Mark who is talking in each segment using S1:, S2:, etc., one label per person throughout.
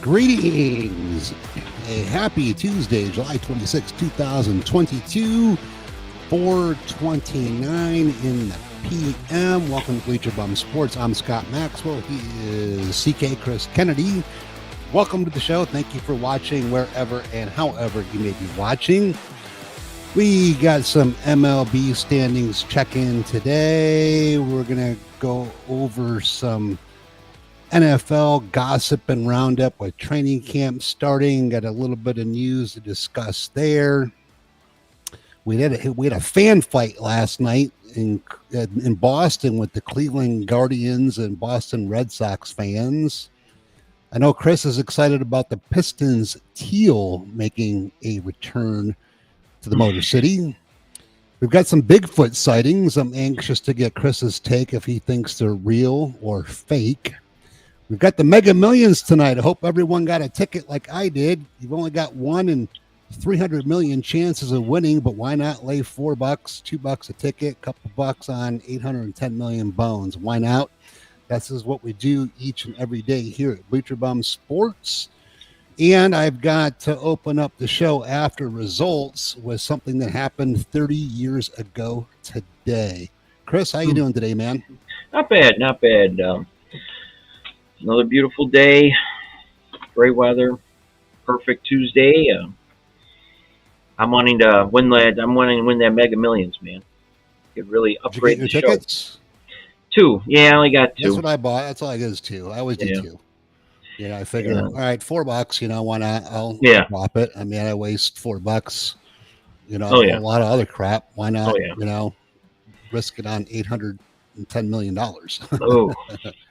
S1: Greetings. A happy Tuesday, July 26, 2022, 4:29 in the p.m. Welcome to Bleacher Bumz Sports. I'm Scott Maxwell. He is CK Chris Kennedy. Welcome to the show. Thank you for watching wherever and however you may be watching. We got some MLB standings check-in today. We're going to go over some NFL gossip and roundup with training camp starting. Got a little bit of news to discuss there. We had a fan fight last night in Boston with the Cleveland Guardians and Boston Red Sox fans. I know Chris is excited about the Pistons Teal making a return to the Motor City. We've got some Bigfoot sightings. I'm anxious to get Chris's take if he thinks they're real or fake. We've got the Mega Millions tonight. I hope everyone got a ticket like I did. You've only got 1 in 300 million chances of winning, but why not lay $4, $2 a ticket, couple bucks on 810 million bones? Why not? This is what we do each and every day here at Bleacher Bumz Sports. And I've got to open up the show after results with something that happened 30 years ago today. Chris, how you doing today, man?
S2: Not bad, not bad. Another beautiful day, great weather, perfect Tuesday. I'm wanting to win that. I'm wanting to win that Mega Millions, man. Could really upgrade
S1: Did you get your tickets?
S2: 2. Yeah, I only got 2.
S1: That's what I bought. That's all I get is 2. I always do 2. Yeah, I figure, all right, $4, why not? I'll drop it. I mean, I waste $4, a lot of other crap. Why not, risk it on $810 million?
S2: Oh,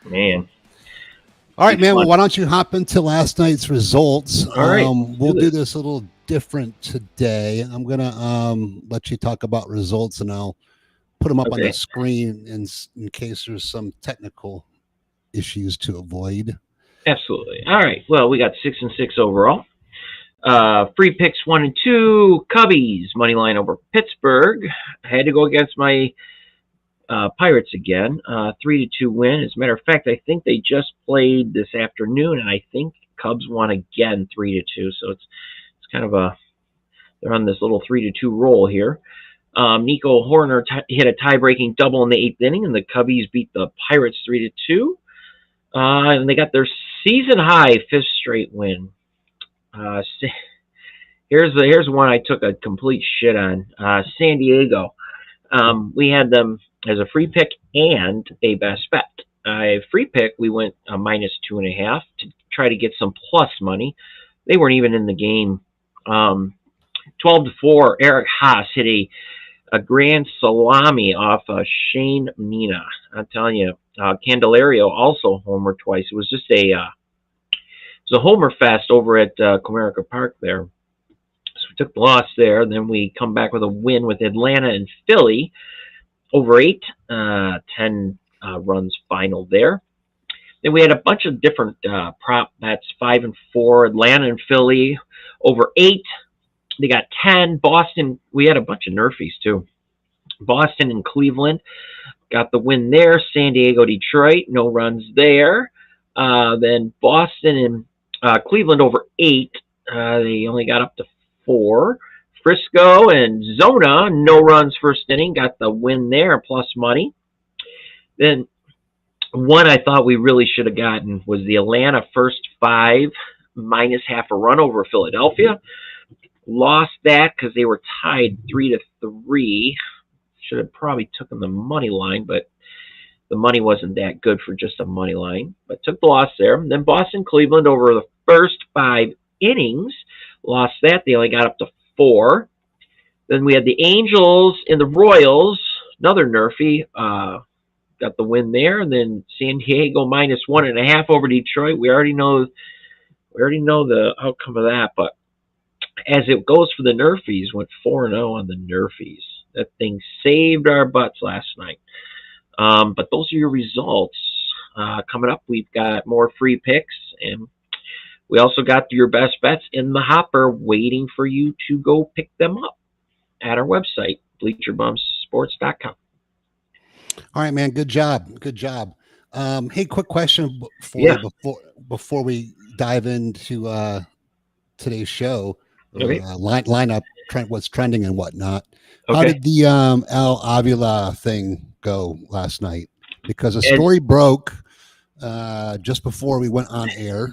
S2: man.
S1: All right, man. Well, why don't you hop into last night's results?
S2: All right.
S1: We'll do this a little different today. I'm going to let you talk about results, and I'll put them up on the screen in case there's some technical issues to avoid.
S2: Absolutely. All right. Well, we got 6 and 6 overall. Free picks 1 and 2. Cubbies money line over Pittsburgh. I had to go against my Pirates again. 3-2 win. As a matter of fact, I think they just played this afternoon, and I think Cubs won again 3-2. So it's kind of they're on this little 3-2 roll here. Nico Horner hit a tie-breaking double in the 8th inning, and the Cubbies beat the Pirates 3-2. And they got their season high 5th straight win. Here's one I took a complete shit on. San Diego. We had them as a free pick and a best bet. Free pick, we went -2.5 to try to get some plus money. They weren't even in the game. 12-4, Eric Haas hit a grand salami off Shane Mina. I'm telling you, Candelario also homered twice. It was just a homer fest over at Comerica Park there. So we took the loss there. Then we come back with a win with Atlanta and Philly over 8, 10 runs final there. Then we had a bunch of different prop bets, 5 and 4, Atlanta and Philly over 8. They got 10. Boston, we had a bunch of nerfies too. Boston and Cleveland got the win there. San Diego, Detroit, no runs there. Then Boston and Cleveland over 8. They only got up to 4. Frisco and Zona, no runs first inning, got the win there, plus money. Then one I thought we really should have gotten was the Atlanta first 5 -0.5 a run over Philadelphia. Lost that because they were tied 3-3. Should have probably taken the money line, but the money wasn't that good for just a money line. But took the loss there. And then Boston, Cleveland over the first 5 innings. Lost that. They only got up to 4. Then we had the Angels and the Royals. Another nerfy. Got the win there. And then San Diego -1.5 over Detroit. We already know the outcome of that. But as it goes for the nerfies, went 4-0 on the nerfies. That thing saved our butts last night. But those are your results. Coming up, we've got more free picks, and we also got your best bets in the hopper waiting for you to go pick them up at our website, bleacherbumsports.com.
S1: All right, man. Good job. Good job. Hey, quick question for
S2: Yeah.
S1: you before we dive into today's show or
S2: Okay.
S1: lineup, what's trending and whatnot. How
S2: Okay.
S1: did the El Avila thing go last night? Because a
S2: And
S1: story broke just before we went on air,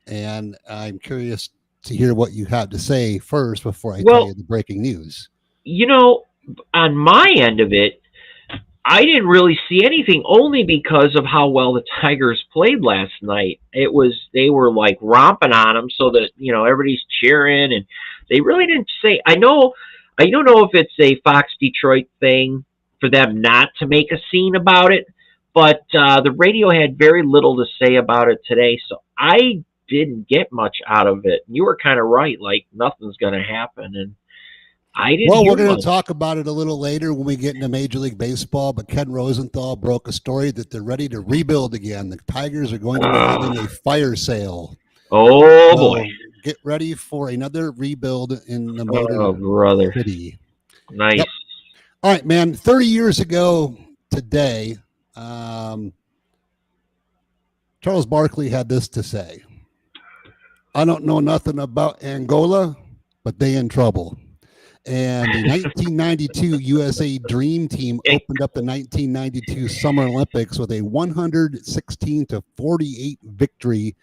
S1: and I'm curious to hear what you have to say first before I tell you
S2: well,
S1: the breaking news.
S2: on my end of it, I didn't really see anything only because of how well the Tigers played last night. They were like romping on them so that, everybody's cheering, and they really didn't say. I don't know if it's a Fox Detroit thing for them not to make a scene about it, but the radio had very little to say about it today, so I didn't get much out of it. You were kind of right, like nothing's going to happen, and I didn't
S1: Well, we're
S2: hear
S1: going to
S2: much.
S1: talk about it a little later when we get into Major League Baseball, but Ken Rosenthal broke a story that they're ready to rebuild again. The Tigers are going to be having a fire sale.
S2: Oh boy.
S1: So get ready for another rebuild in the
S2: Oh,
S1: Motor
S2: brother.
S1: City.
S2: Nice.
S1: Yep. All right, man. 30 years ago today, Charles Barkley had this to say. I don't know nothing about Angola, but they in trouble. And the 1992 USA Dream Team opened up the 1992 Summer Olympics with a 116-48 victory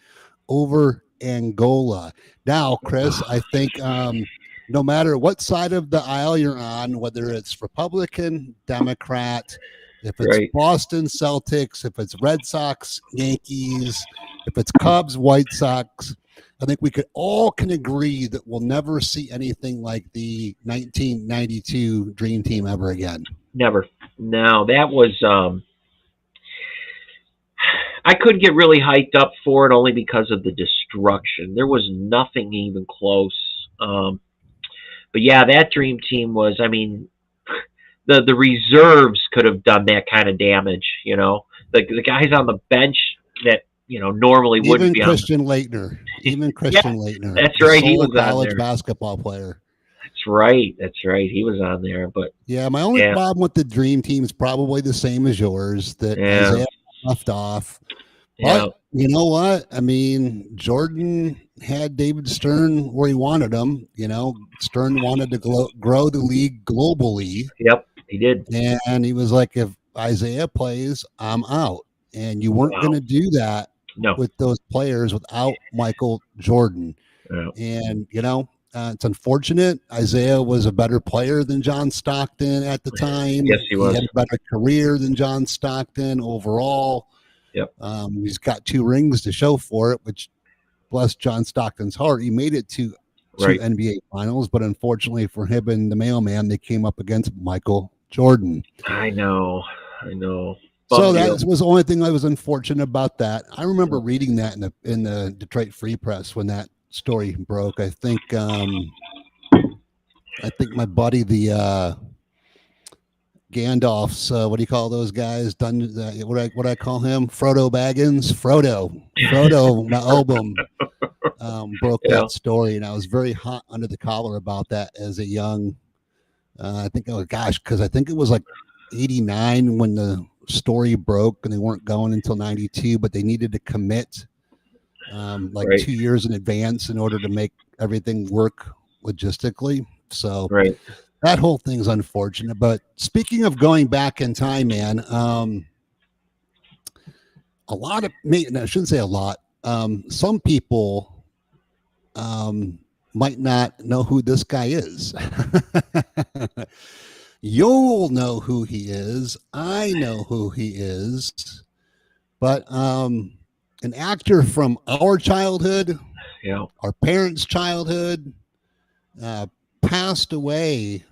S1: over Angola. Now, Chris, I think no matter what side of the aisle you're on, whether it's Republican, Democrat, if it's
S2: Right.
S1: Boston Celtics, if it's Red Sox, Yankees, if it's Cubs, White Sox, I think we can agree that we'll never see anything like the 1992 Dream Team ever again.
S2: Never. No, that was I couldn't get really hyped up for it only because of the destruction. There was nothing even close. But yeah, that dream team was. I mean, the reserves could have done that kind of damage. The guys on the bench that normally wouldn't
S1: Even
S2: be
S1: Christian Leitner. Even Christian Leitner.
S2: That's
S1: the
S2: right. He
S1: sole
S2: was on
S1: college
S2: there.
S1: basketball player.
S2: That's right. That's right. He was on there. But
S1: Yeah, my only problem with the Dream Team is probably the same as yours, that
S2: yeah,
S1: Isaiah left off.
S2: yeah,
S1: But you know what? I mean, Jordan had David Stern where he wanted him. Stern wanted to grow the league globally.
S2: yep. He did.
S1: And he was like, if Isaiah plays, I'm out. And you weren't
S2: Wow.
S1: going to do that
S2: No.
S1: with those players without Michael Jordan.
S2: Yeah.
S1: And, it's unfortunate. Isaiah was a better player than John Stockton at the time.
S2: Yes, he was.
S1: He had a better career than John Stockton overall.
S2: Yep.
S1: He's got 2 rings to show for it, which, bless John Stockton's heart, he made it to
S2: Right.
S1: 2 NBA finals. But unfortunately for him and the mailman, they came up against Michael Jordan.
S2: I know.
S1: So that was the only thing that was unfortunate about that. I remember reading that in the Detroit Free Press when that story broke. I think my buddy, the Gandalf's, what do you call those guys? What I call him? Frodo Baggins. Frodo, my album, broke that story, and I was very hot under the collar about that as a young. I think because I think it was like 89 when the story broke, and they weren't going until 92, but they needed to commit 2 years in advance in order to make everything work logistically. So that whole thing's unfortunate. But speaking of going back in time, man, a lot of I shouldn't say a lot. Some people might not know who this guy is. You'll know who he is. I know who he is. But an actor from our childhood, our parents' childhood, passed away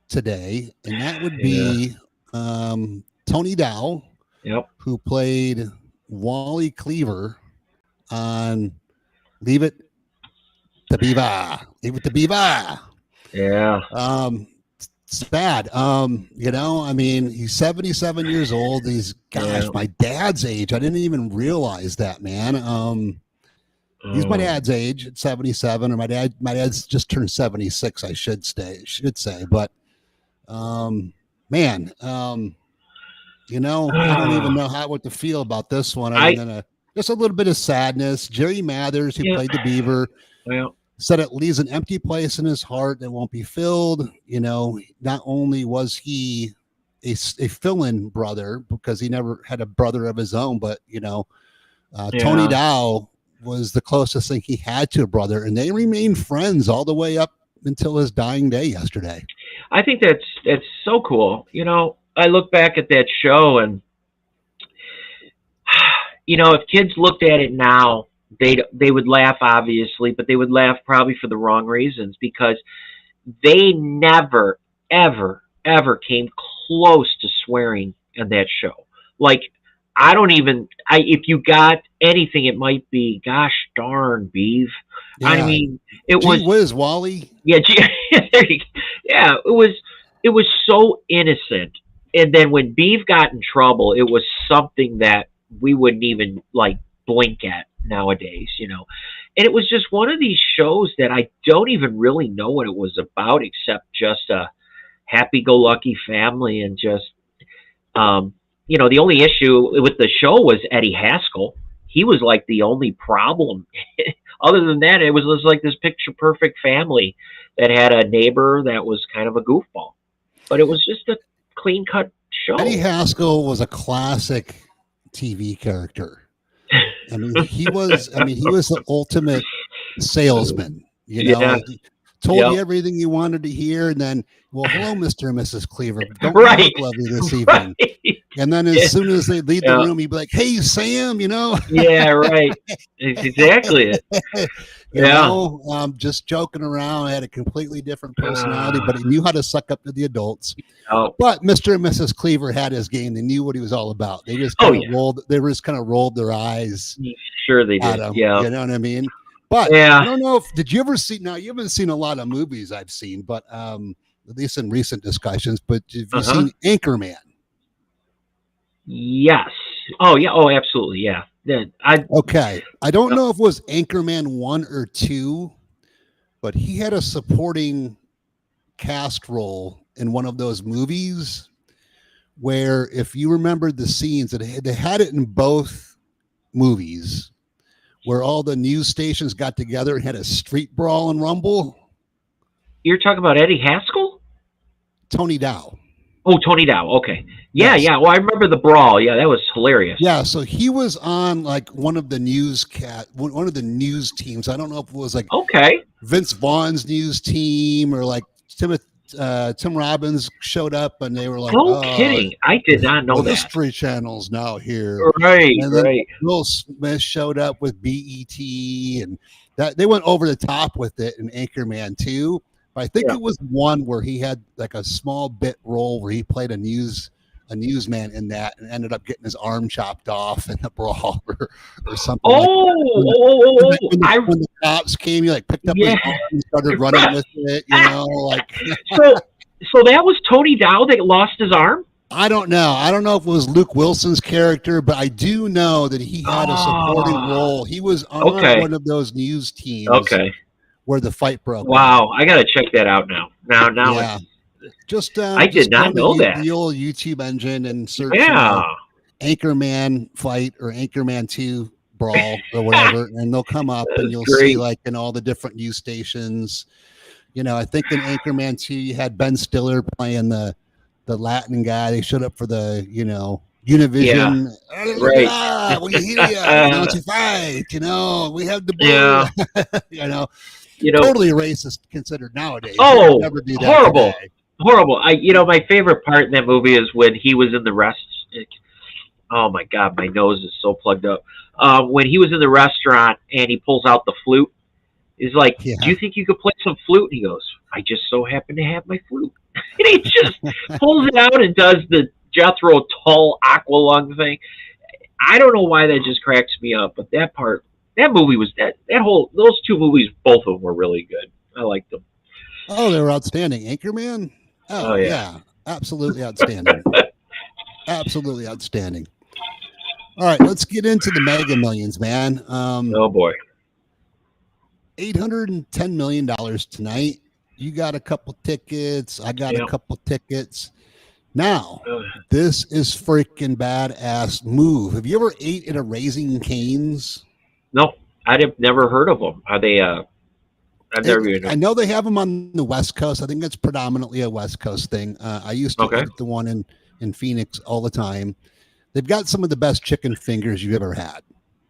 S1: today, and that would be Tony Dow, who played Wally Cleaver on Leave It to Beaver. Leave It to Beaver.
S2: Yeah.
S1: Sad. I mean, he's 77 years old. He's my dad's age. I didn't even realize that, man. He's my dad's age at 77, or my dad's just turned 76, I should say. But man, You know, I don't even know what to feel about this one other than just a little bit of sadness. Jerry Mathers, who played the Beaver, said it leaves an empty place in his heart that won't be filled. You know, not only was he a fill-in brother because he never had a brother of his own, but, you know, Tony Dow was the closest thing he had to a brother, and they remained friends all the way up until his dying day yesterday.
S2: I think that's so cool. You know, I look back at that show, and you know, if kids looked at it now, they would laugh, obviously, but they would laugh probably for the wrong reasons, because they never, ever, ever came close to swearing in that show. Like, if you got anything, it might be, gosh darn, Beav. Yeah. I mean, it was
S1: whiz, Wally.
S2: Yeah, yeah, it was so innocent. And then when Beav got in trouble, it was something that we wouldn't even like blink at nowadays, you know. And it was just one of these shows that I don't even really know what it was about, except just a happy-go-lucky family, and just you know, the only issue with the show was Eddie Haskell. He was like the only problem. Other than that, it was like this picture-perfect family that had a neighbor that was kind of a goofball. But it was just a clean-cut show.
S1: Eddie Haskell was a classic TV character. I mean, he was the ultimate salesman. You know, he told you everything you wanted to hear, and then, well, hello, Mr. and Mrs. Cleaver. Don't look lovely this evening. And then as soon as they leave the room, he'd be like, "Hey, Sam," you know.
S2: Yeah, right. Exactly it.
S1: You know, just joking around. Had a completely different personality, but he knew how to suck up to the adults. But Mr. and Mrs. Cleaver had his game. They knew what he was all about. They just kind of rolled. They just kind of rolled their eyes.
S2: Sure, they did. Yeah,
S1: you know what I mean. But I don't know if did you ever see? Now, you haven't seen a lot of movies I've seen, but at least in recent discussions. But have you seen Anchorman?
S2: Yes. Oh yeah. Oh, absolutely. Yeah.
S1: Okay. I don't know if it was Anchorman 1 or 2, but he had a supporting cast role in one of those movies where, if you remember the scenes, they had it in both movies, where all the news stations got together and had a street brawl and rumble.
S2: You're talking about Eddie Haskell?
S1: Tony Dow.
S2: Oh, Tony Dow. Okay. Yeah, yes. Yeah. Well, I remember the brawl. Yeah, that was hilarious.
S1: Yeah, so he was on like one of the news teams. I don't know if it was like Vince Vaughn's news team or like Tim Robbins showed up, and they were like,
S2: "No kidding! I did not know that."
S1: History Channel's now here,
S2: right?
S1: And then Will Smith showed up with BET, and that they went over the top with it in Anchorman 2. But I think it was one where he had like a small bit role where he played a newsman in that, and ended up getting his arm chopped off in the brawl or something. When the cops came, he like picked up his arm and started running with it. You know, like
S2: so that was Tony Dow that lost his arm.
S1: I don't know. I don't know if it was Luke Wilson's character, but I do know that he had a supporting role. He was on one of those news teams. Where the fight broke.
S2: Wow, I got to check that out now. Now,
S1: just
S2: I did not know that.
S1: The old YouTube engine and search Anchorman fight or Anchorman 2 brawl or whatever, and they'll come up, and you'll see like in all the different news stations. You know, I think in Anchorman 2 you had Ben Stiller playing the Latin guy. They showed up for the Univision.
S2: Right.
S1: We hear you. Now it's a fight. You know, we have the blue. Totally racist considered nowadays.
S2: Oh,
S1: never do that
S2: horrible.
S1: Today.
S2: Horrible. My favorite part in that movie is when he was in the oh my God, my nose is so plugged up. When he was in the restaurant and he pulls out the flute, he's like, "Do you think you could play some flute?" And he goes, "I just so happen to have my flute." And he just pulls it out and does the Jethro Tull Aqualung thing. I don't know why that just cracks me up, but that movie was those two movies, both of them were really good. I liked them.
S1: Oh, they were outstanding. Anchorman? Oh yeah. Absolutely outstanding. Absolutely outstanding. All right, let's get into the Mega Millions, man.
S2: Oh boy.
S1: $810 million tonight. You got a couple tickets. I got a couple tickets. Now, this is freaking badass move. Have you ever ate at a Raising Cane's?
S2: No, I've never heard of them. Are they? I've never even.
S1: I know they have them on the West Coast. I think it's predominantly a West Coast thing. I used to eat the one in Phoenix all the time. They've got some of the best chicken fingers you've ever had.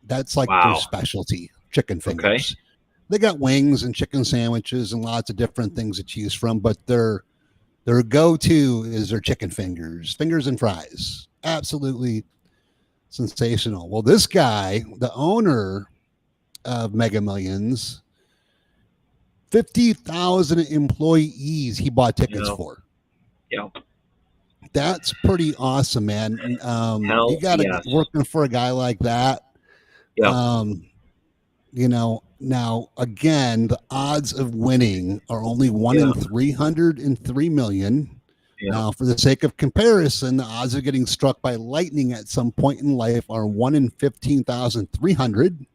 S1: That's like their specialty, chicken fingers. Okay. They got wings and chicken sandwiches and lots of different things to choose from, but their go-to is their chicken fingers and fries. Absolutely sensational. Well, this guy, the owner of Mega Millions, 50,000 employees he bought tickets for.
S2: Yeah.
S1: That's pretty awesome, man. You got to working for a guy like that.
S2: Yeah.
S1: Now again, the odds of winning are only 1 in 303 million. Yeah. Now, for the sake of comparison, the odds of getting struck by lightning at some point in life are 1 in 15,300,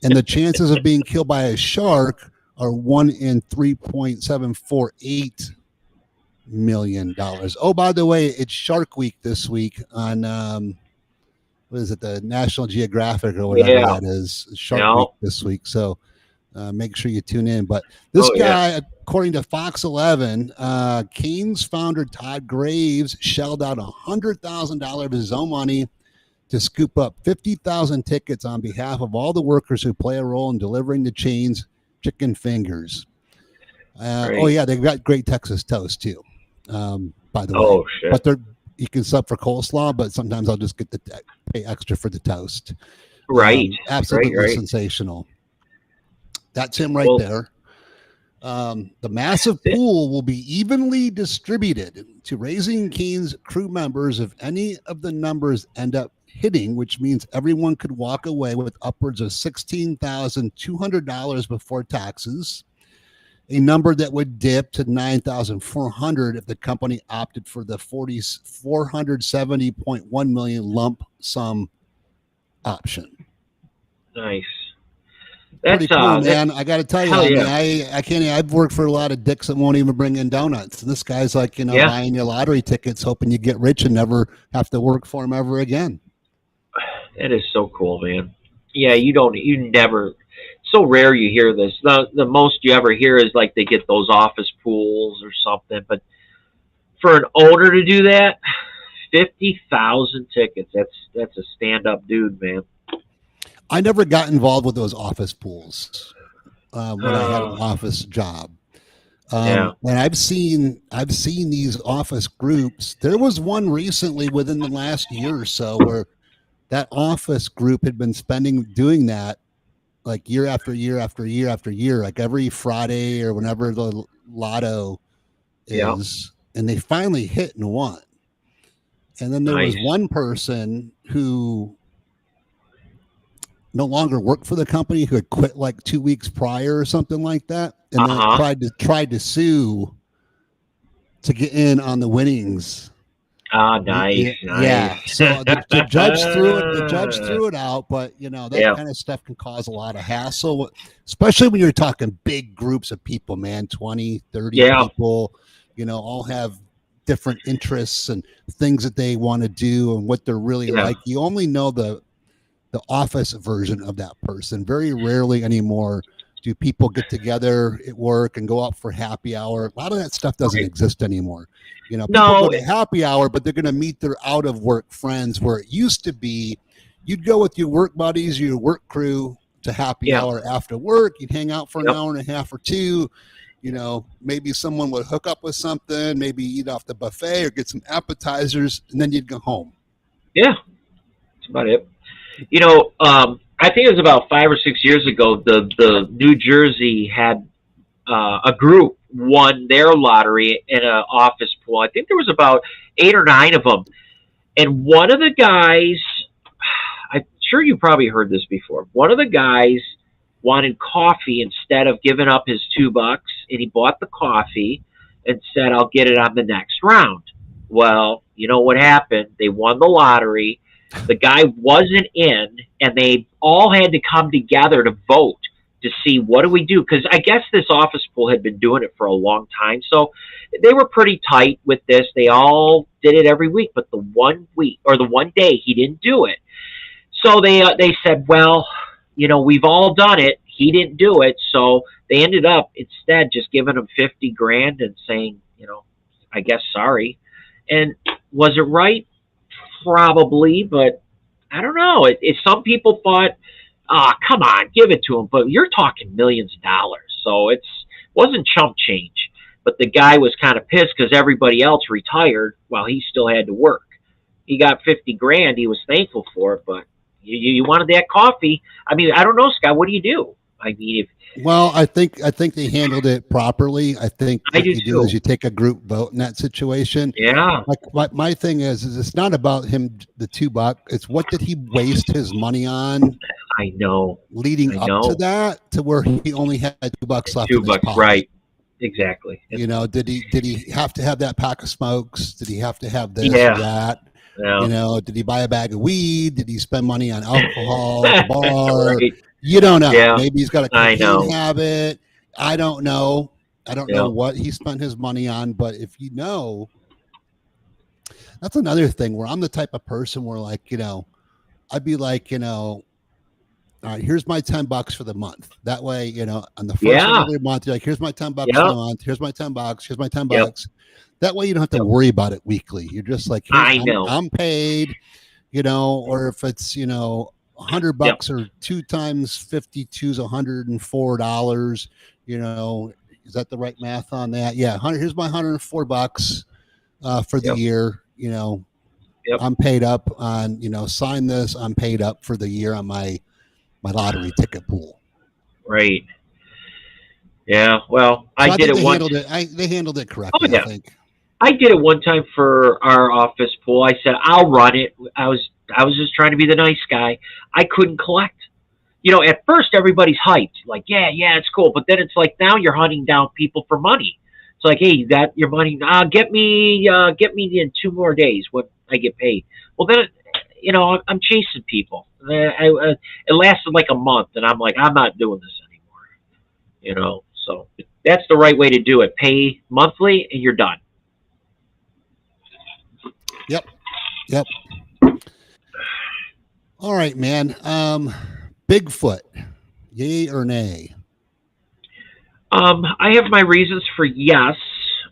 S1: and the chances of being killed by a shark are 1 in 3.748 million dollars. Oh, by the way, it's Shark Week this week on what is it, the National Geographic or whatever that is. Shark Week this week, so make sure you tune in. But this guy, according to Fox 11, Cane's founder Todd Graves shelled out $100,000 of his own money to scoop up 50,000 tickets on behalf of all the workers who play a role in delivering the chain's chicken fingers. Oh yeah, they've got great Texas toast too. By the way,
S2: shit.
S1: But you can sub for coleslaw, but sometimes I'll just get pay extra for the toast.
S2: Right,
S1: absolutely sensational. That's him there. The massive pool will be evenly distributed to Raising Cane's crew members if any of the numbers end up hitting, which means everyone could walk away with upwards of $16,200 before taxes, a number that would dip to $9,400 if the company opted for the $470.1 million lump sum option.
S2: Nice.
S1: Pretty cool, man. I got to tell you, I can't. I've worked for a lot of dicks that won't even bring in donuts, and this guy's like, buying your lottery tickets, hoping you get rich and never have to work for him ever again.
S2: That is so cool, man. Yeah, you never. So rare you hear this. The most you ever hear is like they get those office pools or something. But for an owner to do that, 50,000 tickets. That's a stand-up dude, man.
S1: I never got involved with those office pools when I had an office job. And I've seen these office groups. There was one recently within the last year or so where that office group had been doing that like year after year after year after year, like every Friday or whenever the lotto is, and they finally hit and won. And then there was one person who no longer worked for the company, who had quit like 2 weeks prior or something like that, and then tried to sue to get in on the winnings.
S2: Nice.
S1: Yeah. So the judge threw it out, but that kind of stuff can cause a lot of hassle, especially when you're talking big groups of people, man, 20, 30 people, all have different interests and things that they want to do and what they're really like. You only know the office version of that person. Very rarely anymore do people get together at work and go out for happy hour. A lot of that stuff doesn't exist anymore. People go to happy hour, but they're going to meet their out of work friends, where it used to be you'd go with your work buddies, your work crew to happy hour after work. You'd hang out for an hour and a half or two. Maybe someone would hook up with something, maybe eat off the buffet or get some appetizers, and then you'd go home. Yeah,
S2: that's about it. I think it was about 5 or 6 years ago, the New Jersey had a group won their lottery in an office pool. I think there was about 8 or 9 of them. And one of the guys, I'm sure you probably heard this before, one of the guys wanted coffee instead of giving up his $2, and he bought the coffee and said, I'll get it on the next round. Well, you know what happened? They won the lottery. The guy wasn't in, and they all had to come together to vote to see what do we do, because I guess this office pool had been doing it for a long time, so they were pretty tight with this. They all did it every week, but the one week or the one day he didn't do it. So they said, well, we've all done it. He didn't do it, so they ended up instead just giving him 50 grand and saying, I guess sorry. And was it right? Probably, but I don't know. Some people thought, come on, give it to him. But you're talking millions of dollars, so it wasn't chump change. But the guy was kind of pissed because everybody else retired while he still had to work. He got 50 grand. He was thankful for it, but you wanted that coffee. I mean, I don't know, Scott. What do you do? I mean,
S1: well, I think they handled it properly. I think what you do is you take a group vote in that situation.
S2: Yeah.
S1: Like my thing is it's not about him, the $2. It's what did he waste his money on?
S2: I know.
S1: Leading up to that, to where he only had $2 left.
S2: $2, right? Exactly.
S1: Did he have to have that pack of smokes? Did he have to have this or that? Yeah. Did he buy a bag of weed? Did he spend money on alcohol at the bar? Right. You don't know. Yeah. Maybe he's got a cocaine habit. I don't know. I don't know what he spent his money on, but if that's another thing where I'm the type of person where I'd be like, all right, here's my $10 for the month. That way, on the first of every month, you're like, here's my $10 for the month. Here's my $10. Here's my $10. Yep. That way you don't have to worry about it weekly. You're just like, I'm paid, or if it's, $100 or 2 times 52 is $104. Is that the right math on that? Yeah. Here's my $104 for the year. I'm paid up on, sign this. I'm paid up for the year on my lottery ticket pool.
S2: Right. Yeah. Well, I did it once.
S1: They handled it correctly. I think.
S2: I did it one time for our office pool. I said, I'll run it. I was just trying to be the nice guy. I couldn't collect. At first everybody's hyped. Like, yeah, it's cool. But then it's like, now you're hunting down people for money. It's like, hey, you got your money. Get me in 2 more days when I get paid. Well, then, I'm chasing people. It lasted like a month, and I'm like, I'm not doing this anymore. So that's the right way to do it. Pay monthly, and you're done.
S1: Yep. All right, man. Bigfoot, yay or nay?
S2: I have my reasons for yes.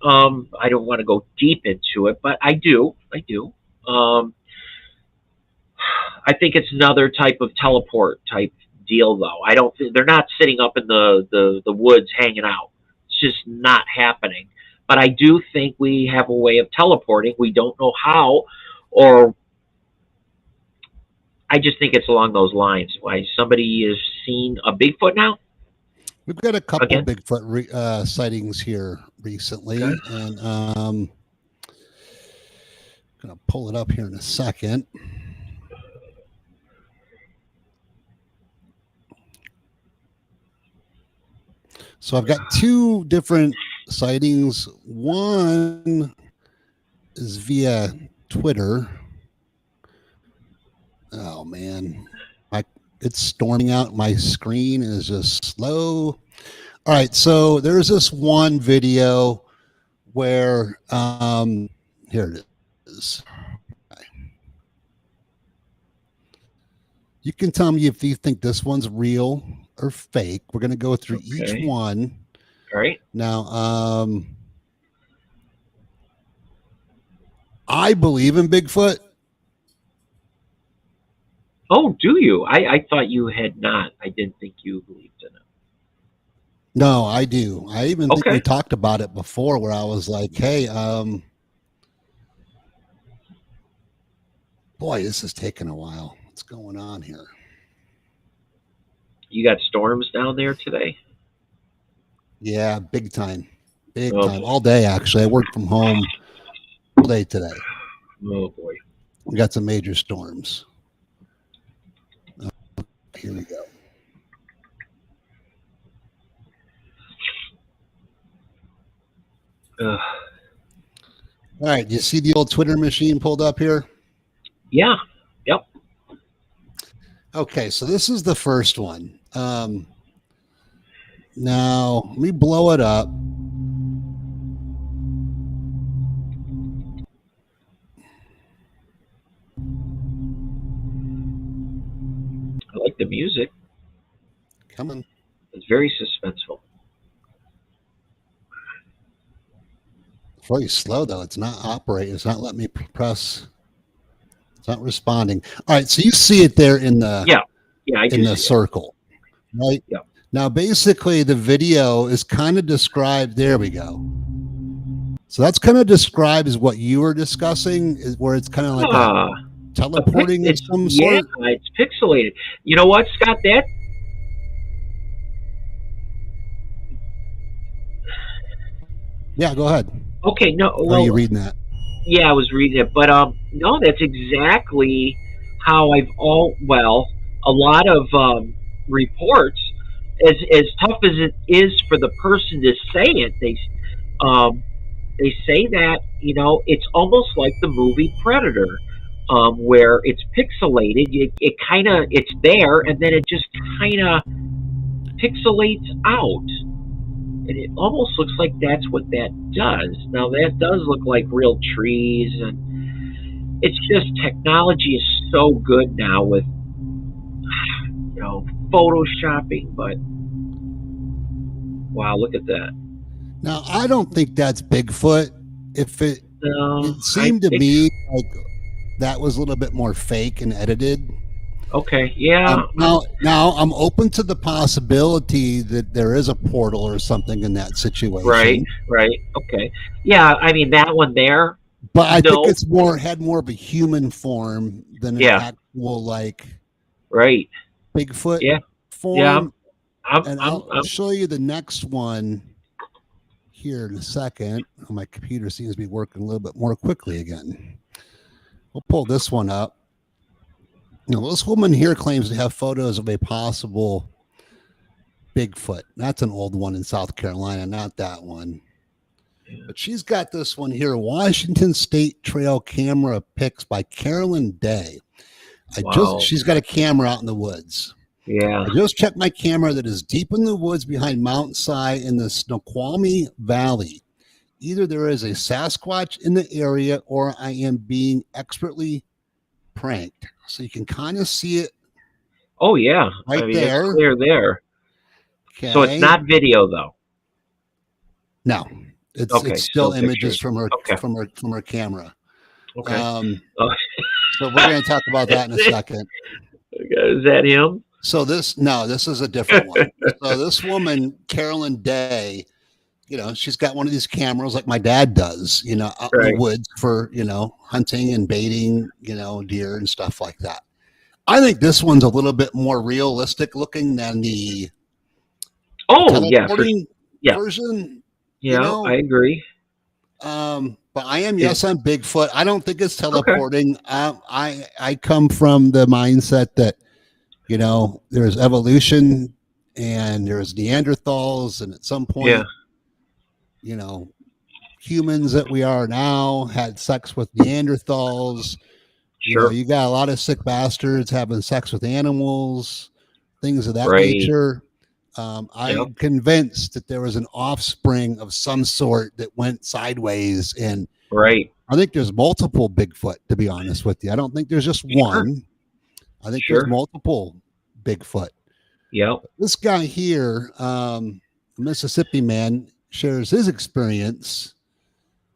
S2: I don't want to go deep into it, but I do. I think it's another type of teleport type deal, though. They're not sitting up in the woods hanging out. It's just not happening. But I do think we have a way of teleporting. We don't know how, or I just think it's along those lines. Why somebody has seen a Bigfoot now?
S1: We've got a couple Bigfoot sightings here recently, and I'm going to pull it up here in a second. So I've got 2 different sightings. One is via Twitter. Oh man, it's storming out. My screen is just slow. All right, so there's this one video where here it is. You can tell me if you think this one's real or fake. We're going to go through each one.
S2: All right.
S1: Now, I believe in Bigfoot.
S2: Oh, do you? I thought you had not. I didn't think you believed in it.
S1: No, I do. I even think we talked about it before where I was like, hey, boy, this is taking a while. What's going on here?
S2: You got storms down there today?
S1: Yeah, big time. Big time. All day, actually. I worked from home all day today.
S2: Oh, boy.
S1: We got some major storms. Here we go. All right. You see the old Twitter machine pulled up here?
S2: Yeah. Yep.
S1: Okay. So this is the first one. Now, let me blow it up.
S2: I like the music.
S1: Come on.
S2: It's very suspenseful.
S1: It's really slow, though. It's not operating. It's not letting me press. It's not responding. All right, so you see it there in the
S2: I do
S1: in the
S2: see
S1: circle, right?
S2: Yeah.
S1: Now, basically, the video is kind of described. There we go. So that's kind of describes what you were discussing, is where it's kind of like a teleporting of some sort.
S2: It's pixelated. You know what, Scott? That
S1: Yeah, go ahead.
S2: okay? No,
S1: Or are you reading that?
S2: yeah, I was reading it, but no, that's exactly how a lot of reports, as tough as it is for the person to say it, um they say that it's almost like the movie Predator, where it's pixelated. It kind of it's there, and then it just kind of pixelates out. And it almost looks like that's what that does. Now that does look like real trees, and it's just technology is so good now with photoshopping. But wow, look at that.
S1: Now, I don't think that's Bigfoot. If it seemed to
S2: think
S1: me like that was a little bit more fake and edited.
S2: okay, yeah.
S1: Now I'm open to the possibility that there is a portal or something in that situation.
S2: Right. Okay. Yeah, I mean that one there.
S1: But I think
S2: No.
S1: it's had more of a human form than an actual like
S2: Right.
S1: Bigfoot
S2: Yeah.
S1: form.
S2: Yeah.
S1: And I'll show you the next one here in a second. My computer seems to be working a little bit more quickly again. We'll pull this one up. This woman here claims to have photos of a possible Bigfoot. That's an old one in South Carolina, not that one. But she's got this one here, Washington State Trail camera pics by Carolyn Day. She's got a camera out in the woods.
S2: Yeah.
S1: I just checked my camera that is deep in the woods behind Mount Si in the Snoqualmie Valley. Either there is a Sasquatch in the area or I am being expertly pranked. So you can kind of see it.
S2: Oh yeah.
S1: Right
S2: I mean,
S1: there.
S2: It's clear there.
S1: Okay.
S2: So it's not video though.
S1: No. It's still images from her camera.
S2: Okay.
S1: So we're going to talk about that in a second.
S2: Is that him?
S1: So this is a different one. So this woman, Carolyn Day, she's got one of these cameras like my dad does, out in the woods for, hunting and baiting, deer and stuff like that. I think this one's a little bit more realistic looking than the teleporting version.
S2: Yeah, I agree.
S1: But I am on Bigfoot. I don't think it's teleporting. Okay. I come from the mindset that there's evolution and there's Neanderthals, and at some point, humans that we are now had sex with Neanderthals.
S2: Sure.
S1: You got a lot of sick bastards having sex with animals, things of that nature. I'm convinced that there was an offspring of some sort that went sideways, and I think there's multiple Bigfoot, to be honest with you. I don't think there's just one. I think there's multiple Bigfoot.
S2: Yeah.
S1: This guy here, Mississippi man, shares his experience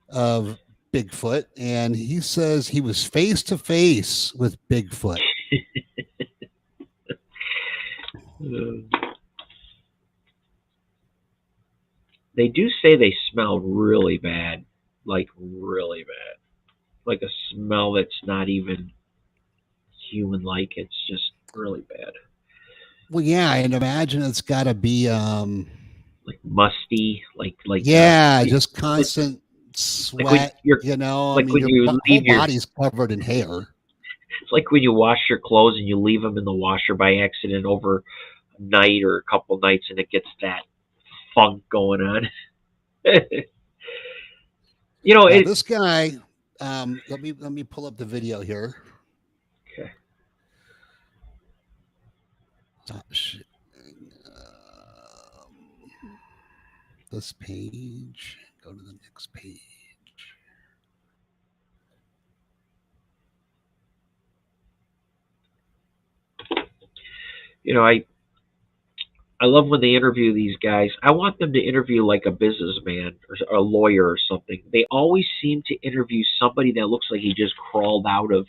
S1: of Bigfoot, and he says he was face to face with Bigfoot.
S2: They do say they smell really bad, like really bad, like a smell that's not even human-like. It's just really bad.
S1: Well, yeah, and imagine it's got to be
S2: like musty, like
S1: just constant sweat. Your body's covered in hair.
S2: It's like when you wash your clothes and you leave them in the washer by accident over a night or a couple nights, and it gets that funk going on.
S1: This guy. Let me pull up the video here.
S2: Okay.
S1: this page. Go to the next page.
S2: I love when they interview these guys. I want them to interview like a businessman or a lawyer or something. They always seem to interview somebody that looks like he just crawled out of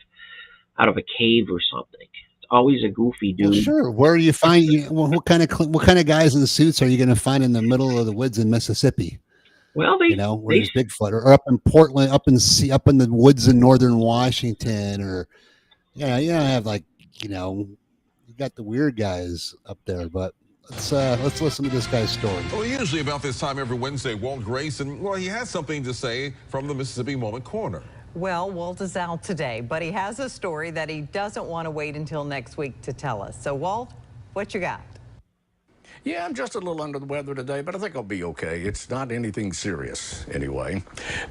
S2: a cave or something. It's always a goofy dude.
S1: Well, sure. Where do you find what kind of guys in suits are you going to find in the middle of the woods in Mississippi?
S2: Well,
S1: where there's Bigfoot, or up in Portland, up in the woods in northern Washington, or you have you got the weird guys up there, but. Let's listen to this guy's story.
S3: Well, usually about this time every Wednesday, Walt Grayson, he has something to say from the Mississippi Moment Corner.
S4: Well, Walt is out today, but he has a story that he doesn't want to wait until next week to tell us. So, Walt, what you got?
S5: Yeah, I'm just a little under the weather today, but I think I'll be okay. It's not anything serious, anyway.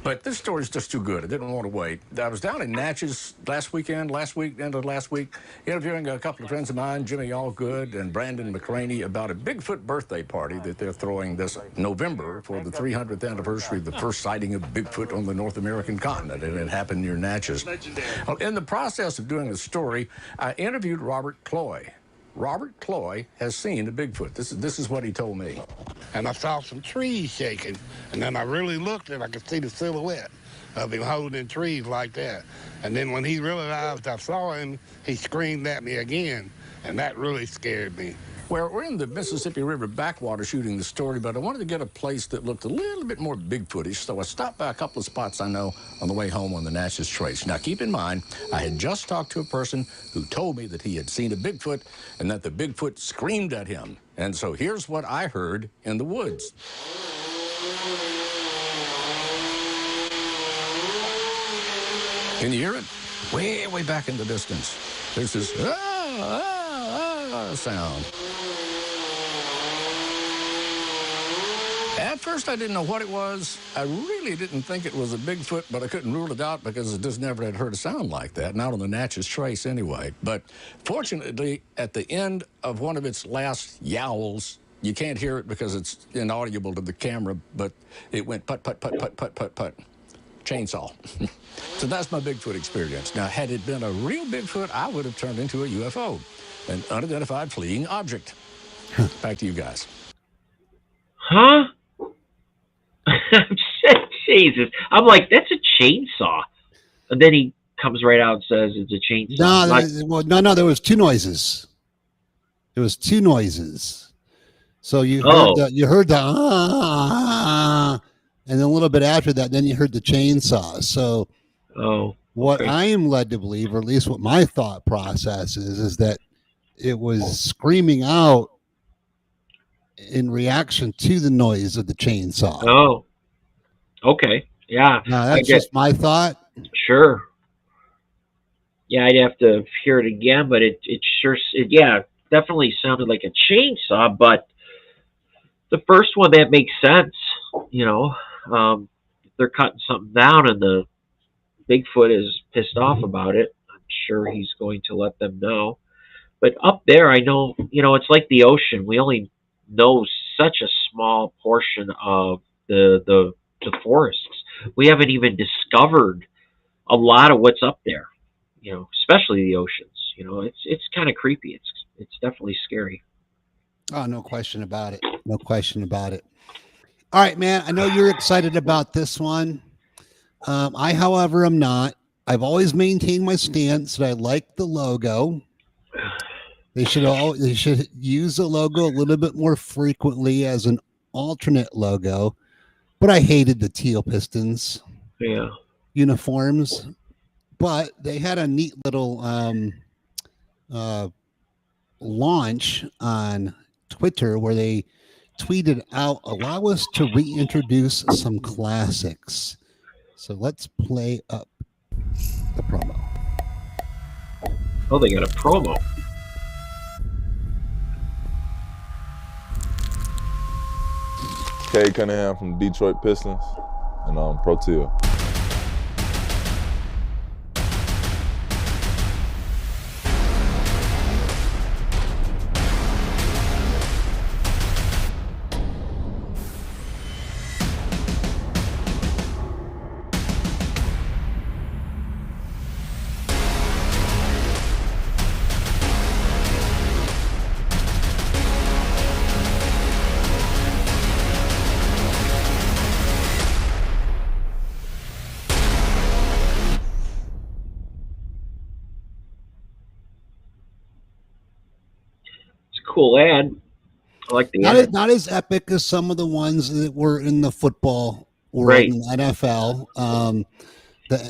S5: But this story's just too good. I didn't want to wait. I was down in Natchez end of last week, interviewing a couple of friends of mine, Jimmy Allgood and Brandon McCraney, about a Bigfoot birthday party that they're throwing this November for the 300th anniversary of the first sighting of Bigfoot on the North American continent, and it happened near Natchez. Well, in the process of doing the story, I interviewed Robert Cloy. Robert Cloy has seen a Bigfoot. This is what he told me.
S6: And I saw some trees shaking, and then I really looked and I could see the silhouette of him holding trees like that. And then when he realized I saw him, he screamed at me again, and that really scared me.
S5: Well, we're in the Mississippi River backwater shooting the story, but I wanted to get a place that looked a little bit more Bigfootish, so I stopped by a couple of spots I know on the way home on the Natchez Trace. Now, keep in mind, I had just talked to a person who told me that he had seen a Bigfoot and that the Bigfoot screamed at him. And so here's what I heard in the woods. Can you hear it? Way, way back in the distance. There's this sound. At first, I didn't know what it was. I really didn't think it was a Bigfoot, but I couldn't rule it out because I just never had heard a sound like that, not on the Natchez Trace anyway. But fortunately, at the end of one of its last yowls, you can't hear it because it's inaudible to the camera, but it went put, put, put, put, put, put, put. Chainsaw. So that's my Bigfoot experience. Now, had it been a real Bigfoot, I would have turned into a UFO, an unidentified fleeing object. Back to you guys.
S2: Huh? Jesus. I'm like, that's a chainsaw. And then he comes right out and says it's a chainsaw.
S1: No, there was two noises. So you heard the and then a little bit after that, then you heard the chainsaw. So what I am led to believe, or at least what my thought process is that it was screaming out in reaction to the noise of the chainsaw.
S2: Oh, okay. Yeah.
S1: Now, that's just my thought.
S2: Sure. Yeah, I'd have to hear it again, but it definitely sounded like a chainsaw, but the first one, that makes sense, they're cutting something down and the Bigfoot is pissed off about it. I'm sure he's going to let them know. But up there, I know, it's like the ocean. We only know such a small portion of the forests. We haven't even discovered a lot of what's up there, especially the oceans. It's kind of creepy. It's definitely scary.
S1: Oh, no question about it. No question about it. All right, man. I know you're excited about this one. I, however, am not. I've always maintained my stance that I like the logo. They should use the logo a little bit more frequently as an alternate logo. But I hated the Teal Pistons uniforms. But they had a neat little launch on Twitter where they tweeted out, "Allow us to reintroduce some classics." So let's play up the promo.
S2: Oh, they got a promo.
S7: Cade Cunningham from the Detroit Pistons and Pro Teal.
S2: cool ad. I like the ad.
S1: Not as epic as some of the ones that were in the football world
S2: Right.
S1: in the NFL.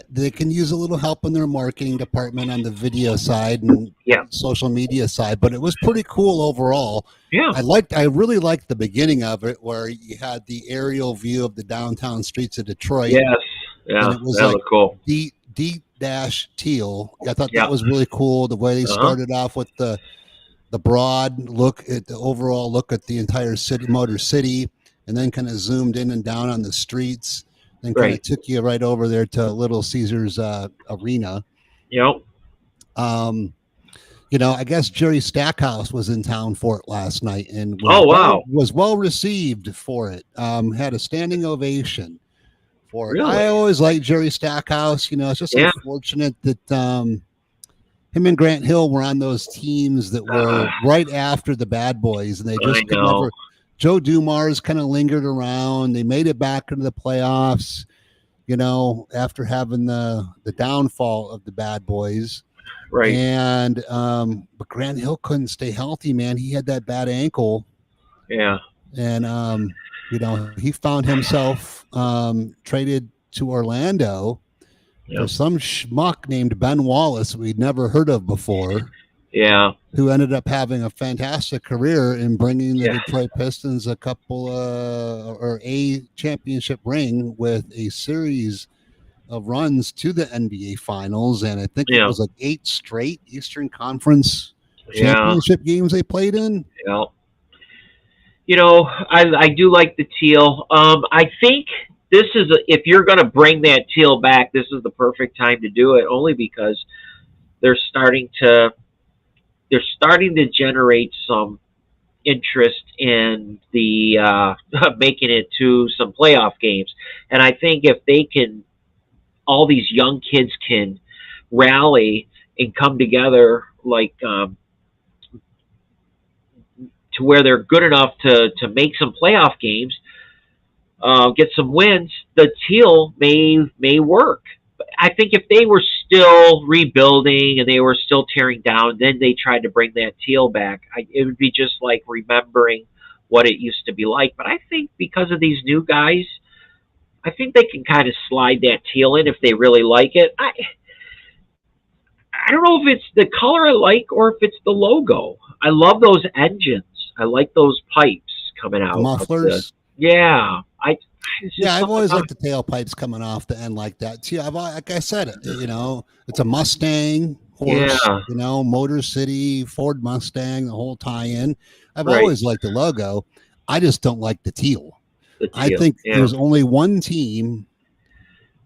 S1: They can use a little help in their marketing department on the video side and
S2: Yeah.
S1: social media side, but it was pretty cool overall.
S2: Yeah.
S1: I really liked the beginning of it where you had the aerial view of the downtown streets of Detroit.
S2: Yes. Yeah.
S1: And it was
S2: that
S1: like
S2: looked cool.
S1: Teal. I thought
S2: Yeah.
S1: that was really cool. The way they
S2: Uh-huh.
S1: started off with the broad look at the overall look at the entire city, Motor City, and then kind of zoomed in and down on the streets. Then kind of
S2: Right.
S1: took you right over there to Little Caesars Arena.
S2: Yep.
S1: I guess Jerry Stackhouse was in town for it last night and was,
S2: Oh, wow.
S1: was well received for it. Had a standing ovation for it.
S2: Really?
S1: I always liked Jerry Stackhouse. It's just
S2: Yeah.
S1: unfortunate that him and Grant Hill were on those teams that were right after the Bad Boys, and they just could
S2: know.
S1: never. Joe Dumars kind of lingered around. They made it back into the playoffs, after having the downfall of the Bad Boys.
S2: Right.
S1: And but Grant Hill couldn't stay healthy, man. He had that bad ankle,
S2: Yeah.
S1: and he found himself traded to Orlando for
S2: Yep.
S1: some schmuck named Ben Wallace we'd never heard of before,
S2: Yeah.
S1: who ended up having a fantastic career in bringing the
S2: Yeah.
S1: Detroit Pistons a championship ring with a series of runs to the NBA Finals, and I think it
S2: Yeah.
S1: was like 8 straight Eastern Conference
S2: Yeah.
S1: championship games they played in.
S2: Yeah. I do like the Teal. I think this is if you're going to bring that Teal back, this is the perfect time to do it. Only because they're starting to generate some interest in the making it to some playoff games, and I think if they can, all these young kids can rally and come together like. To where they're good enough to make some playoff games, get some wins, the Teal may work. I think if they were still rebuilding and they were still tearing down, then they tried to bring that Teal back, it would be just like remembering what it used to be like. But I think because of these new guys, I think they can kind of slide that Teal in if they really like it. I don't know if it's the color I like or if it's the logo. I love those engines. I like those pipes coming out.
S1: The mufflers.
S2: Yeah.
S1: I've always liked the tailpipes coming off the end like that too. Like I said, it's a Mustang horse,
S2: Yeah.
S1: Motor City, Ford Mustang, the whole tie-in. I've
S2: Right.
S1: always liked the logo. I just don't like the teal.
S2: The Teal.
S1: I think
S2: yeah.
S1: there's only one team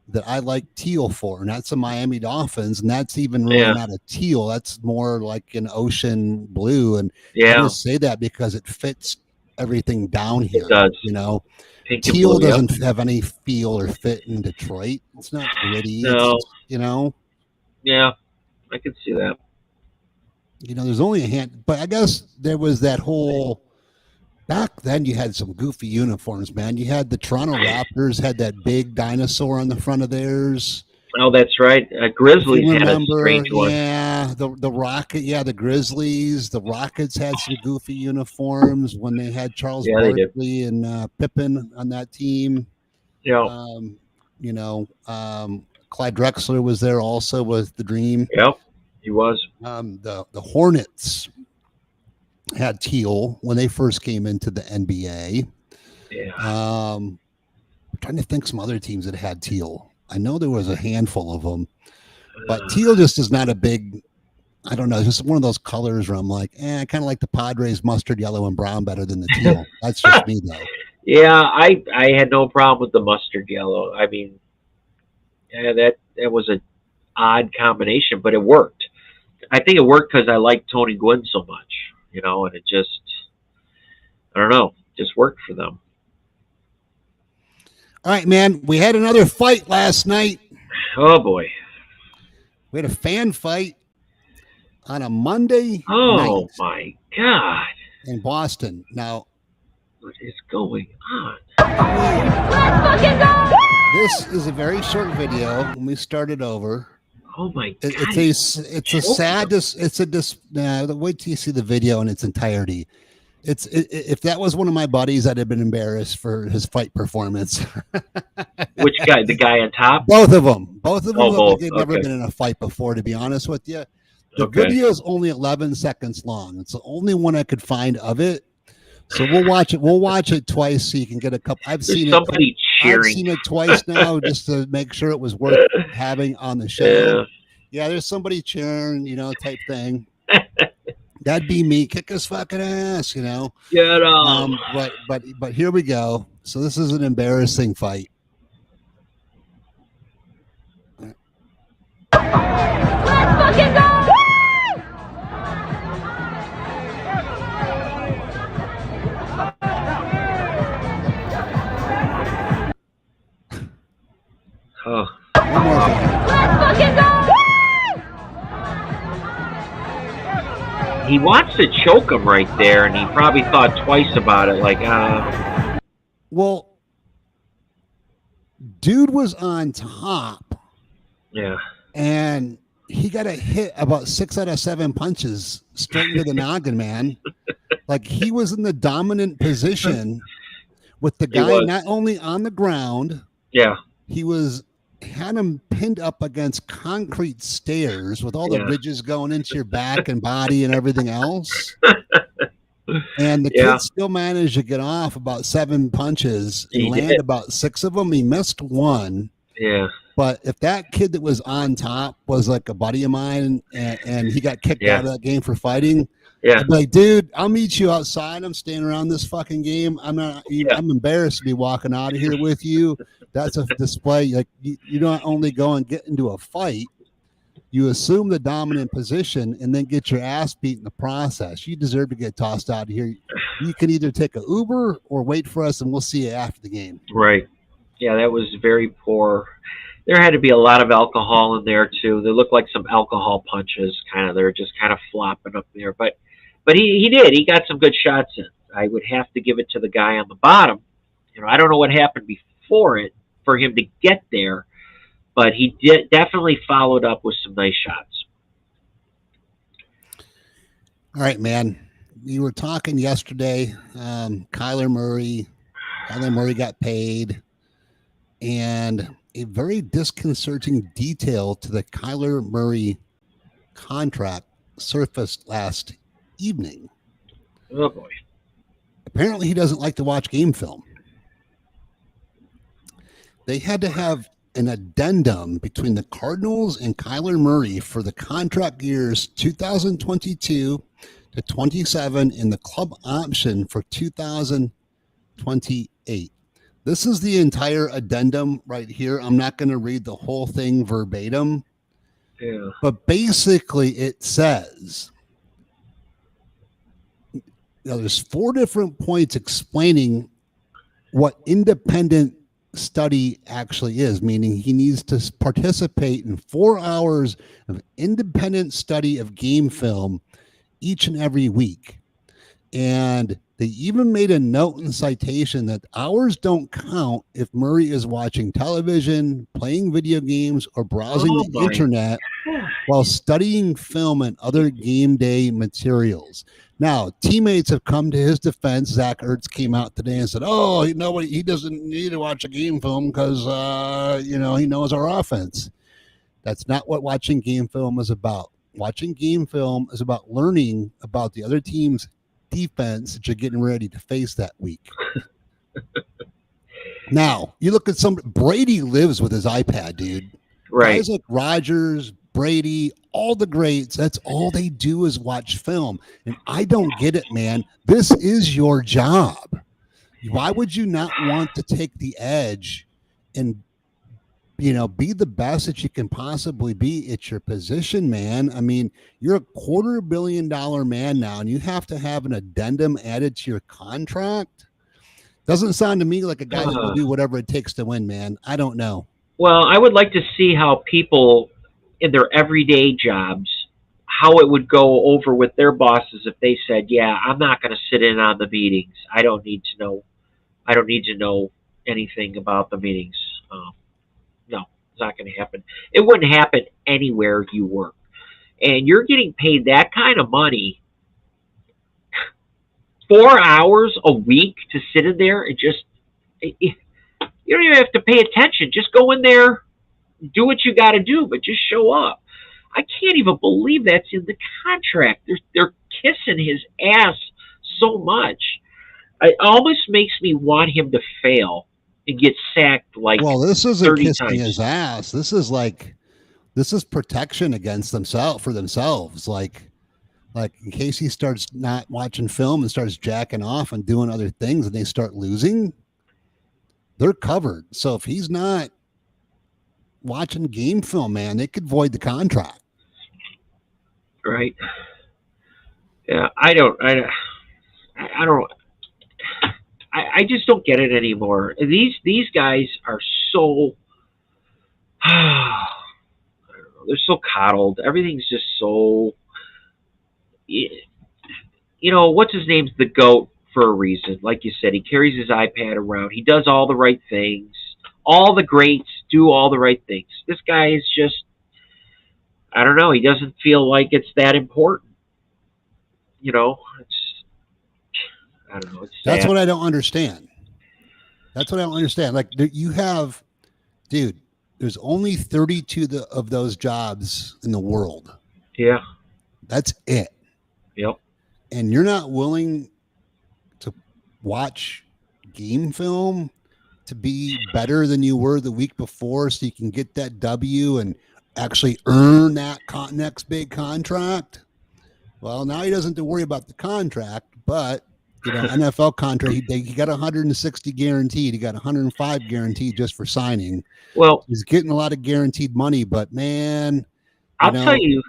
S1: that I like teal for, and that's the Miami Dolphins, and that's even really not a teal. That's more like an ocean blue, and I just say that because it fits everything down here.
S2: It does. Pink and
S1: Teal
S2: blue,
S1: doesn't have any feel or fit in Detroit. It's not gritty.
S2: No.
S1: Yeah,
S2: I could see that.
S1: There's only a hand, but I guess there was that whole. Back then, you had some goofy uniforms, man. You had the Toronto Raptors had that big dinosaur on the front of theirs.
S2: Oh, that's right. Grizzlies had a strange one.
S1: Yeah, the Rocket. Yeah, the Grizzlies. The Rockets had some goofy uniforms when they had Charles Barkley and Pippen on that team.
S2: Yeah.
S1: Clyde Drexler was there also with the Dream.
S2: Yep, he was.
S1: The Hornets had teal when they first came into the NBA.
S2: Yeah.
S1: I'm trying to think some other teams that had teal. I know there was a handful of them, but teal just is not a big, I don't know, it's just one of those colors where I'm like, I kind of like the Padres mustard yellow and brown better than the teal. That's just me though.
S2: Yeah, I had no problem with the mustard yellow. I mean, that was an odd combination, but it worked. I think it worked because I liked Tony Gwynn so much. And it just, I don't know, just worked for them.
S1: All right, man. We had another fight last night.
S2: Oh, boy.
S1: We had a fan fight on a Monday
S2: night. My God.
S1: In Boston. Now,
S2: what is going on?
S1: This is a very short video. Let me start it over.
S2: Oh my God!
S1: It's a sad. Wait till you see the video in its entirety. If that was one of my buddies, I'd have been embarrassed for his fight performance.
S2: Which guy? The guy on top?
S1: Both of them. Both of them look like
S2: both.
S1: they've never
S2: Okay.
S1: been in a fight before, to be honest with you. The
S2: Okay.
S1: video is only 11 seconds long. It's the only one I could find of it. So we'll watch it. We'll watch it twice so you can get a couple. I've
S2: There's
S1: seen
S2: somebody
S1: it. I've
S2: cheering.
S1: seen it twice now just to make sure it was worth having on the show.
S2: Yeah.
S1: Yeah, there's somebody cheering, type thing. That'd be me. Kick his fucking ass,
S2: Get up.
S1: But here we go. So this is an embarrassing fight.
S8: Let's fucking go!
S2: Oh.
S1: One more time.
S8: Let's fucking go!
S2: He wants to choke him right there, and he probably thought twice about it. Like,
S1: Well, dude was on top,
S2: yeah.
S1: and he got a hit about 6 out of 7 punches straight into the noggin, man. Like he was in the dominant position with the guy not only on the ground,
S2: Yeah.
S1: he had him pinned up against concrete stairs with all the ridges going into your back and body and everything else. And the kid still managed to get off about 7 punches and land about 6 of them. He missed 1.
S2: Yeah.
S1: But if that kid that was on top was like a buddy of mine and he got kicked out of that game for fighting, I'd be like, dude, I'll meet you outside. I'm staying around this fucking game. I'm embarrassed to be walking out of here with you. That's a display. Like you don't only go and get into a fight, you assume the dominant position and then get your ass beat in the process. You deserve to get tossed out of here. You can either take an Uber or wait for us and we'll see you after the game.
S2: Right. Yeah, that was very poor. There had to be a lot of alcohol in there too. They looked like some alcohol punches, they're just kind of flopping up there. But he did. He got some good shots in. I would have to give it to the guy on the bottom. I don't know what happened before it for him to get there, but he definitely followed up with some nice shots.
S1: All right, man. We were talking yesterday. Kyler Murray got paid, and a very disconcerting detail to the Kyler Murray contract surfaced last evening.
S2: Oh boy.
S1: Apparently he doesn't like to watch game film. They had to have an addendum between the Cardinals and Kyler Murray for the contract years 2022 to 27 and the club option for 2028. This is the entire addendum right here. I'm not going to read the whole thing verbatim.
S2: Yeah.
S1: But basically it says, there's 4 different points explaining what independent study actually is, meaning he needs to participate in 4 hours of independent study of game film each and every week. And they even made a note in the citation that hours don't count if Murray is watching television, playing video games, or browsing the internet while studying film and other game day materials. Now, teammates have come to his defense. Zach Ertz came out today and said, he doesn't need to watch a game film because, he knows our offense. That's not what watching game film is about. Watching game film is about learning about the other team's defense that you're getting ready to face that week. Now, you look at Brady lives with his iPad, dude.
S2: Right.
S1: Guys like Rodgers, Brady, all the greats, that's all they do is watch film. And I don't get it, man. This is your job. Why would you not want to take the edge and, be the best that you can possibly be at your position, man? I mean, you're a $250 million man now, and you have to have an addendum added to your contract. Doesn't sound to me like a guy that will do whatever it takes to win, man. I don't know.
S2: Well, I would like to see how people in their everyday jobs, how it would go over with their bosses if they said, yeah, I'm not going to sit in on the meetings. I don't need to know anything about the meetings. No, It's not going to happen. It wouldn't happen anywhere you work. And you're getting paid that kind of money 4 hours a week to sit in there and just, you don't even have to pay attention. Just go in there, do what you got to do, but just show up. I can't even believe that's in the contract. They're kissing his ass so much. It almost makes me want him to fail and get sacked like
S1: this isn't
S2: 30
S1: kissing
S2: times.
S1: his ass. This is protection against themselves. Like in case he starts not watching film and starts jacking off and doing other things and they start losing, they're covered. So if he's not watching game film, man, they could void the contract.
S2: Right. Yeah, I just don't get it anymore. These guys are so, I don't know, they're so coddled. Everything's just so, what's his name's the GOAT for a reason. Like you said, he carries his iPad around. He does all the right things. All the greats do all the right things. This guy is just, I don't know. He doesn't feel like it's that important. I don't know. It's sad.
S1: That's what I don't understand. Like you have, dude, there's only 32 of those jobs in the world.
S2: Yeah.
S1: That's it.
S2: Yep.
S1: And you're not willing to watch game film to be better than you were the week before so you can get that W and actually earn that next big contract. Well, now he doesn't have to worry about the contract, but NFL contract, he got 160 guaranteed. He got 105 guaranteed just for signing.
S2: Well,
S1: he's getting a lot of guaranteed money, but man,
S2: I'll tell you,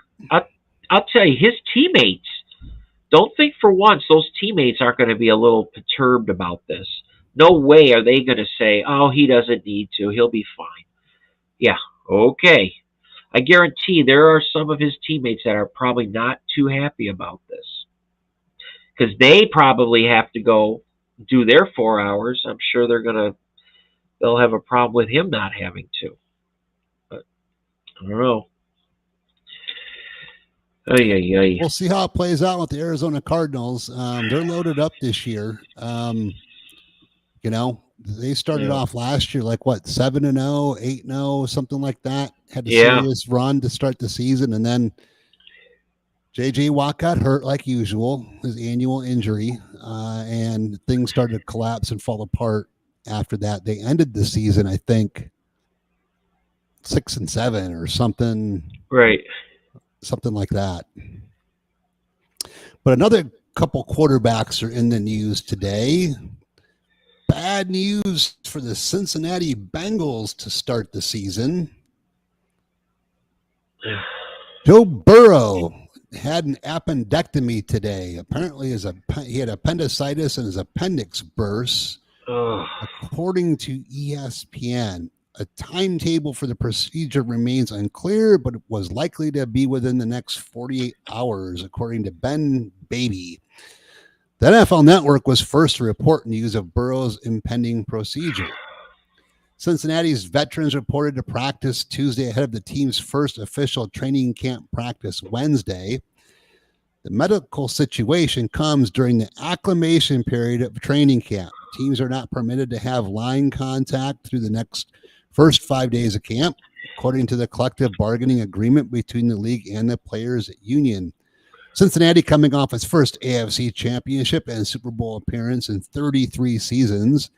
S2: his teammates, don't think for once those teammates aren't going to be a little perturbed about this. No way are they going to say, oh, he doesn't need to. He'll be fine. Yeah, okay. I guarantee there are some of his teammates that are probably not too happy about this because they probably have to go do their 4 hours. I'm sure they'll have a problem with him not having to. But I don't know.
S1: We'll see how it plays out with the Arizona Cardinals. They're loaded up this year. They started off last year like 7-0, 8-0, something like that. Had a serious run to start the season, and then J.J. Watt got hurt like usual, his annual injury, and things started to collapse and fall apart after that. They ended the season, I think, 6-7 or something.
S2: Right.
S1: Something like that. But another couple quarterbacks are in the news today. Bad news for the Cincinnati Bengals to start the season. Joe Burrow had an appendectomy today. Apparently, he had appendicitis and his appendix burst. According to ESPN, a timetable for the procedure remains unclear, but it was likely to be within the next 48 hours, according to Ben Beatty. The NFL Network was first to report news of Burrow's impending procedure. Cincinnati's veterans reported to practice Tuesday ahead of the team's first official training camp practice Wednesday. The medical situation comes during the acclimation period of training camp. Teams are not permitted to have line contact through the first 5 days of camp, according to the collective bargaining agreement between the league and the players' union. Cincinnati coming off its first AFC championship and Super Bowl appearance in 33 seasons.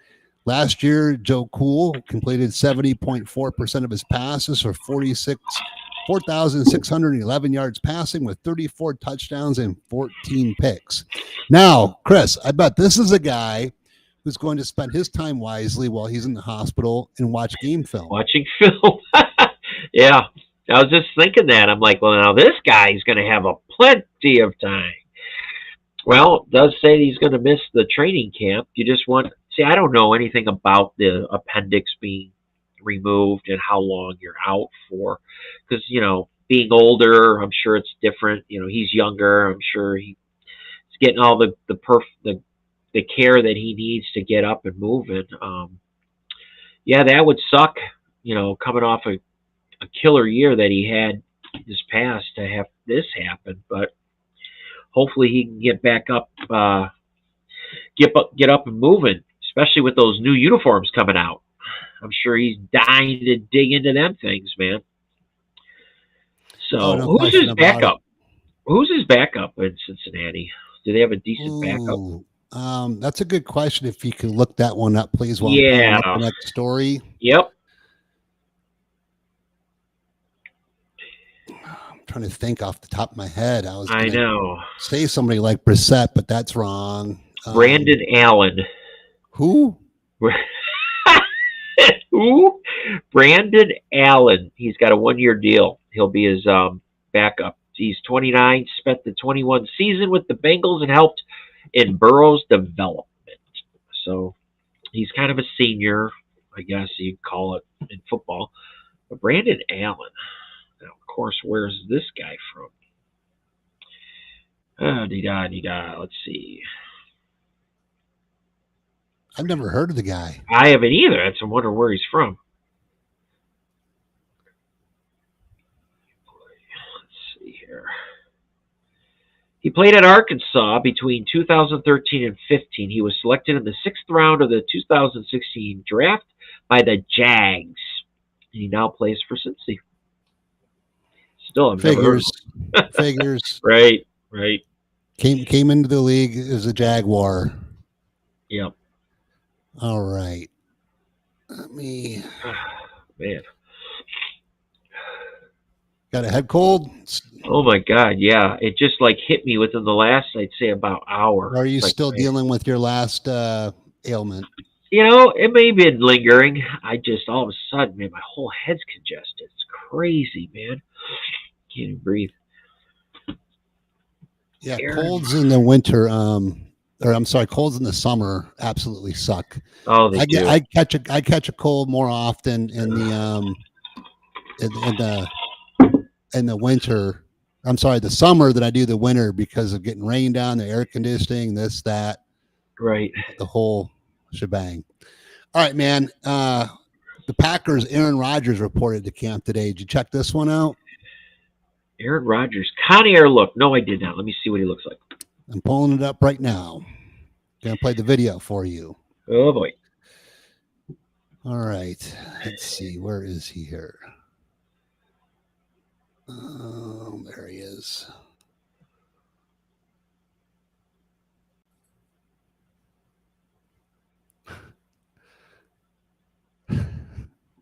S1: Last year, Joe Cool completed 70.4% of his passes for 4,611 yards passing with 34 touchdowns and 14 picks. Now, Chris, I bet this is a guy who's going to spend his time wisely while he's in the hospital and watch game film.
S2: Watching film. Yeah. I was just thinking that. I'm like, well, now this guy's going to have a plenty of time. Well, it does say he's going to miss the training camp. I don't know anything about the appendix being removed and how long you're out for. Because, being older, I'm sure it's different. He's younger. I'm sure he's getting all the care that he needs to get up and moving. Yeah, that would suck, coming off a a killer year that he had this past to have this happen, but hopefully he can get back up, get up and moving, especially with those new uniforms coming out. I'm sure he's dying to dig into them things, man. So who's his backup? Who's his backup in Cincinnati? Do they have a decent backup?
S1: That's a good question. If you can look that one up, please. While
S2: yeah.
S1: I'm pulling up the next story.
S2: Yep.
S1: I'm trying to think off the top of my head.
S2: I know.
S1: Say somebody like Brissett, but that's wrong.
S2: Brandon Allen.
S1: Who?
S2: Who? Brandon Allen. He's got a 1-year deal. He'll be his backup. He's 29, spent the 21 season with the Bengals and helped in Burrow's development. So he's kind of a senior, I guess you'd call it in football. But Brandon Allen. Now, of course, where's this guy from? Let's see.
S1: I've never heard of the guy.
S2: I haven't either. That's I wonder where he's from. Let's see here. He played at Arkansas between 2013 and 15. He was selected in the 6th round of the 2016 draft by the Jags. And he now plays for Cincy. Still, I've never heard of him.
S1: Figures.
S2: Right.
S1: Came into the league as a Jaguar.
S2: Yep.
S1: All right. Let me.
S2: Man.
S1: Got a head cold?
S2: Oh my God, yeah. It just like hit me within the last, I'd say, about hour.
S1: Or are you still dealing with your last ailment?
S2: You know, it may have been lingering. I just all of a sudden, man, my whole head's congested. It's crazy, man. Can't even breathe.
S1: Yeah, colds in the winter, or I'm sorry, colds in the summer absolutely suck.
S2: Oh, they do.
S1: I catch a cold more often in the winter. I'm sorry, the summer than I do the winter because of getting rain down, the air conditioning, this, that.
S2: Right.
S1: The whole shebang. All right, man. The Packers, Aaron Rodgers reported to camp today. Did you check this one out?
S2: Aaron Rodgers. Con Air look. No, I did not. Let me see what he looks like.
S1: I'm pulling it up right now. Gonna play the video for you.
S2: Oh boy.
S1: All right. Let's see. Where is he here? There he is.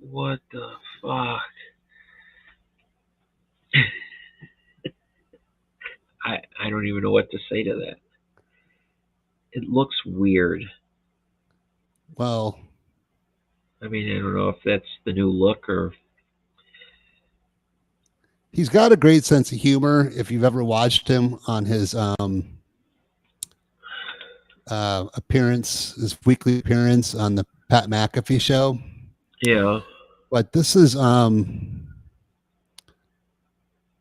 S2: What the fuck? I don't even know what to say to that. It looks weird.
S1: Well,
S2: I mean, I don't know if that's the new look or.
S1: He's got a great sense of humor. If you've ever watched him on his appearance, his weekly appearance on the Pat McAfee show.
S2: Yeah.
S1: But this is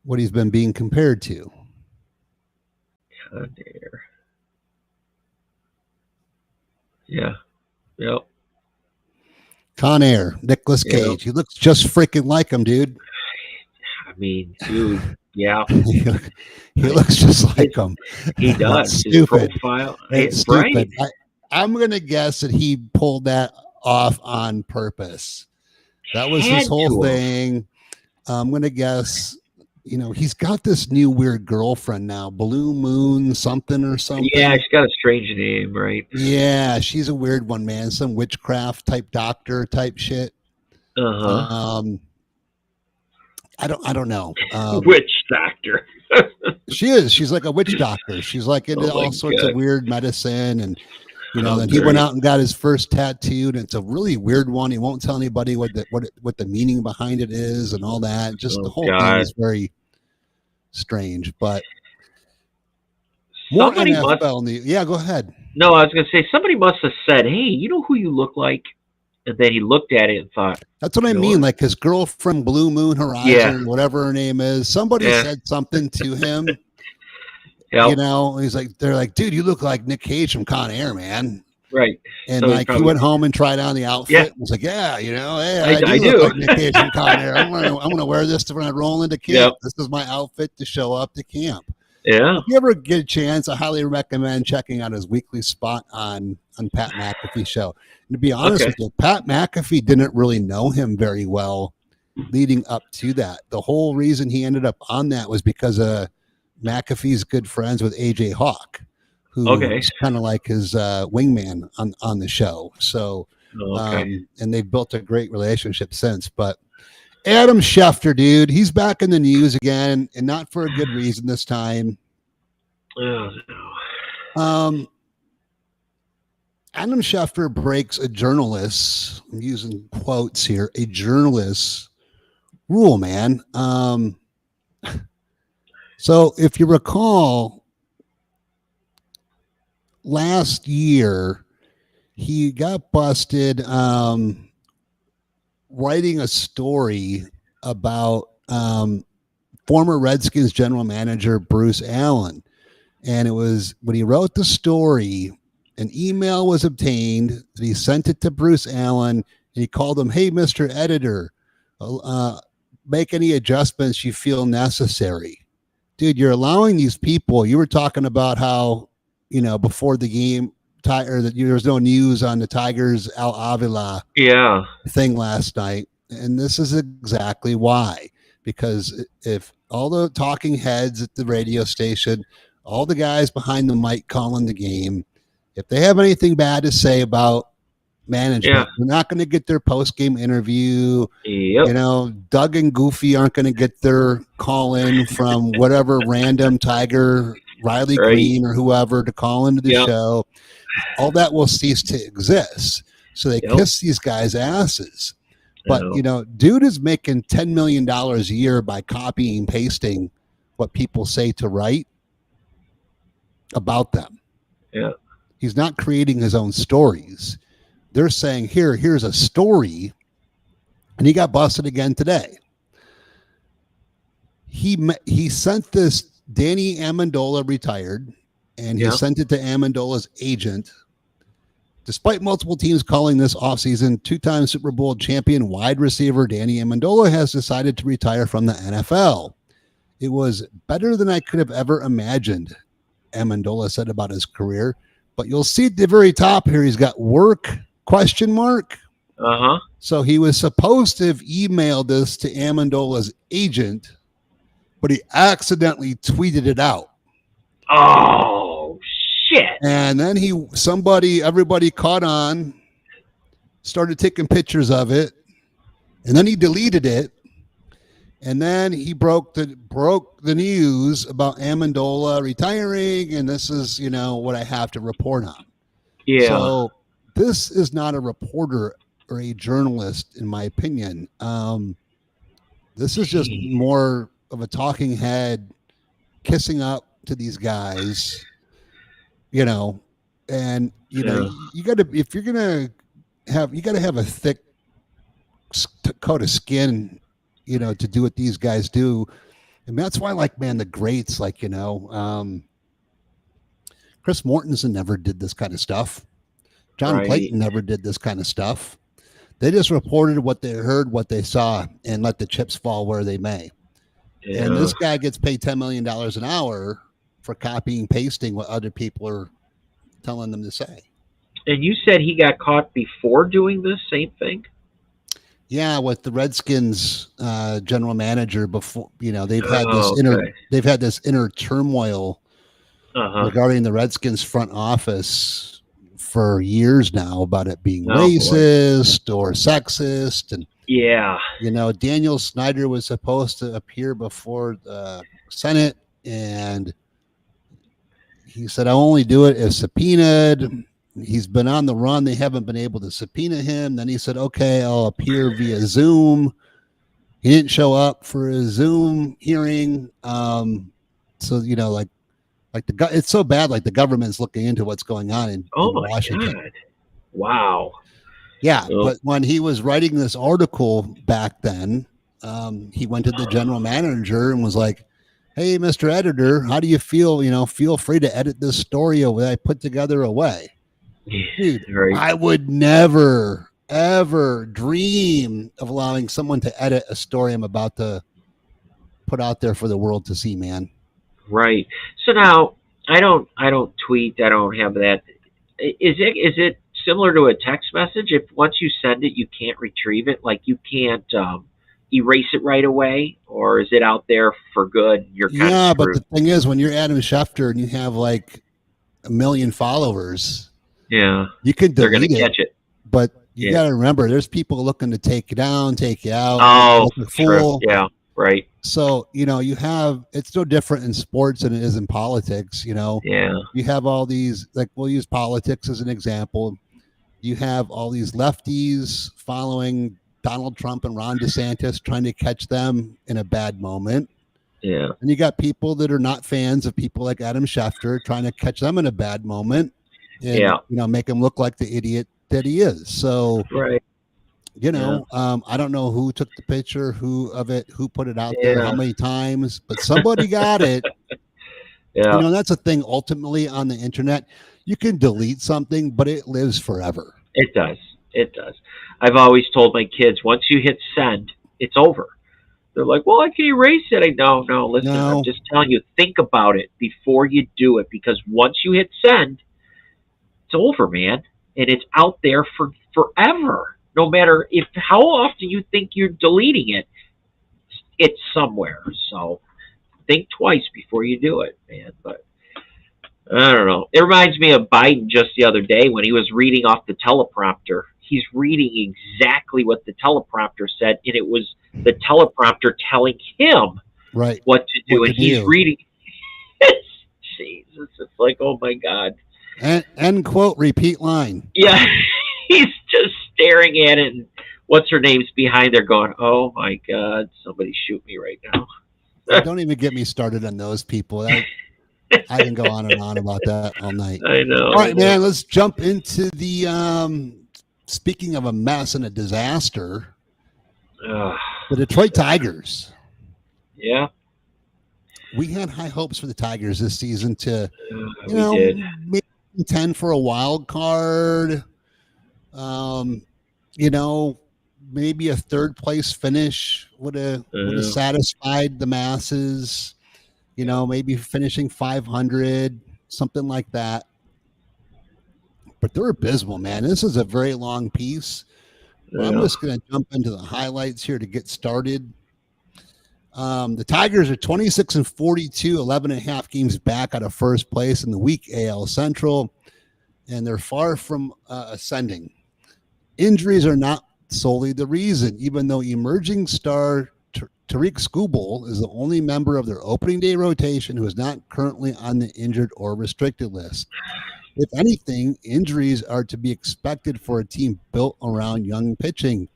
S1: what he's been being compared to.
S2: Con Air. Yeah. Yep.
S1: Con Air, Nicolas Cage.
S2: Yep.
S1: He looks just freaking like him, dude.
S2: I mean, dude, yeah.
S1: He looks just like him.
S2: He does.
S1: His
S2: stupid. Profile.
S1: It's
S2: stupid.
S1: Right. I'm going to guess that he pulled that off on purpose. That was his whole thing. I'm going to guess, he's got this new weird girlfriend now, Blue Moon something or something.
S2: Yeah, she's got a strange name, right?
S1: Yeah, she's a weird one, man. Some witchcraft type doctor type shit.
S2: Uh-huh.
S1: I don't know.
S2: Witch doctor.
S1: She is. She's like a witch doctor. She's like into all sorts of weird medicine. And, then he went out and got his first tattoo. And it's a really weird one. He won't tell anybody what the meaning behind it is and all that. Just the whole thing is very strange. But more NFL news. Yeah, go ahead.
S2: No, I was going to say, somebody must have said, hey, you know who you look like? And then he looked at it and thought,
S1: that's what I mean. Like his girlfriend, Blue Moon Horizon, whatever her name is. Somebody said something to him.
S2: Yep.
S1: He's like, they're like, dude, you look like Nick Cage from Con Air, man.
S2: Right.
S1: And
S2: So
S1: like he went home and tried on the outfit.
S2: Yeah.
S1: And was like, yeah, you know, hey,
S2: I
S1: do look
S2: do.
S1: like vacation Conair. I'm gonna wear this when I roll into camp. This is my outfit to show up to camp.
S2: Yeah.
S1: If you ever get a chance, I highly recommend checking out his weekly spot on Pat McAfee's show. And to be honest with you, Pat McAfee didn't really know him very well leading up to that. The whole reason he ended up on that was because McAfee's good friends with AJ Hawk, who's kind of like his wingman on the show. So, and they've built a great relationship since. But Adam Schefter, dude, he's back in the news again, and not for a good reason this time.
S2: Oh, no.
S1: Adam Schefter breaks a journalist, I'm using quotes here, a journalist rule, man. So if you recall, last year, he got busted writing a story about former Redskins general manager Bruce Allen. And it was when he wrote the story, an email was obtained that he sent it to Bruce Allen. And he called him, hey, Mr. Editor, make any adjustments you feel necessary. Dude, you're allowing these people. You were talking about how, before the game, that there was no news on the Tigers Al Avila thing last night. And this is exactly why. Because if all the talking heads at the radio station, all the guys behind the mic calling the game, if they have anything bad to say about management, they're not going to get their post-game interview. Doug and Goofy aren't going to get their call in from whatever random Tiger, Riley Green or whoever, to call into the show. All that will cease to exist. So they kiss these guys' asses. But, dude is making $10 million a year by copying and pasting what people say to write about them.
S2: Yeah.
S1: He's not creating his own stories. They're saying, here's a story. And he got busted again today. He sent this, Danny Amendola retired, and he sent it to Amendola's agent. Despite multiple teams calling this offseason, two-time Super Bowl champion wide receiver Danny Amendola has decided to retire from the NFL. It was better than I could have ever imagined, Amendola said about his career. But you'll see at the very top here, he's got work, ? So he was supposed to have emailed this to Amendola's agent, but he accidentally tweeted it out.
S2: Oh, shit.
S1: And then everybody caught on, started taking pictures of it, and then he deleted it. And then he broke the news about Amendola retiring, and this is, what I have to report on.
S2: Yeah.
S1: So this is not a reporter or a journalist, in my opinion. This is just more of a talking head kissing up to these guys, and you gotta, if you're gonna have, you gotta have a thick coat of skin, to do what these guys do. And that's why, the greats, Chris Mortensen never did this kind of stuff. John Clayton never did this kind of stuff. They just reported what they heard, what they saw, and let the chips fall where they may. Yeah. And this guy gets paid $10 million an hour for copying and pasting what other people are telling them to say.
S2: And you said he got caught before doing this same thing?
S1: Yeah, with the Redskins general manager before, they've had this inner turmoil regarding the Redskins front office for years now about it being racist or sexist. And Daniel Snyder was supposed to appear before the Senate, and he said, I'll only do it if subpoenaed. He's been on the run. They haven't been able to subpoena him. Then he said, okay, I'll appear via Zoom. He didn't show up for a Zoom hearing. So, it's so bad, the government's looking into what's going on in Washington.
S2: God. Wow.
S1: Yeah. But when he was writing this article back then, he went to the general manager and was like, hey, Mr. Editor, how do you feel? Feel free to edit this story that I put together away. Dude,
S2: Right.
S1: I would never, ever dream of allowing someone to edit a story I'm about to put out there for the world to see, man.
S2: Right. So now I don't tweet. I don't have that. Is it similar to a text message? If once you send it, you can't retrieve it. Like you can't erase it right away, or is it out there for good? You're kind
S1: Yeah,
S2: of
S1: but
S2: screwed.
S1: the thing is, when you're Adam Schefter and you have like 1 million followers,
S2: Yeah,
S1: you can
S2: they're gonna
S1: delete it.
S2: catch it.
S1: But you
S2: Yeah.
S1: got to remember, there's people looking to take you down, take you out,
S2: Oh,
S1: look a
S2: true.
S1: fool.
S2: Yeah. Right.
S1: So, you have, it's no different in sports than it is in politics.
S2: Yeah.
S1: You have all these, like, we'll use politics as an example. You have all these lefties following Donald Trump and Ron DeSantis, trying to catch them in a bad moment.
S2: Yeah.
S1: And you got people that are not fans of people like Adam Schefter, trying to catch them in a bad moment and,
S2: Yeah.
S1: make him look like the idiot that he is. So,
S2: Right.
S1: I don't know who took the picture, who put it out there,
S2: Yeah.
S1: how many times, but somebody got it.
S2: Yeah.
S1: That's a thing ultimately on the internet. You can delete something, but it lives forever.
S2: It does. It does. I've always told my kids, once you hit send, it's over. They're like, well, I can erase it. No, listen,
S1: No.
S2: I'm just telling you, think about it before you do it, because once you hit send, it's over, man. And it's out there for forever. No matter how often you think you're deleting it, it's somewhere. So think twice before you do it, man. But I don't know. It reminds me of Biden just the other day when he was reading off the teleprompter. He's reading exactly what the teleprompter said, and it was the teleprompter telling him
S1: Right.
S2: what to do,
S1: What
S2: and
S1: to
S2: he's
S1: do.
S2: reading. Jesus, it's like, oh my God.
S1: End quote, repeat line.
S2: Yeah, he's just staring at it, and what's her name's behind there going, oh my God, somebody shoot me right now.
S1: Don't even get me started on those people. I can go on and on about that all night.
S2: I know.
S1: All right, man, let's jump into the speaking of a mess and a disaster, the Detroit Tigers.
S2: Yeah.
S1: We had high hopes for the Tigers this season to,
S2: we did.
S1: maybe contend for a wild card. Maybe a third place finish would have satisfied the masses. Maybe finishing 500, something like that. But they're abysmal, man. This is a very long piece. But I'm just going to jump into the highlights here to get started. The Tigers are 26-42, 11 and a half games back out of first place in the weak AL Central, and they're far from ascending. Injuries are not solely the reason, even though emerging star Tariq Skubal is the only member of their opening day rotation who is not currently on the injured or restricted list. If anything, injuries are to be expected for a team built around young pitching.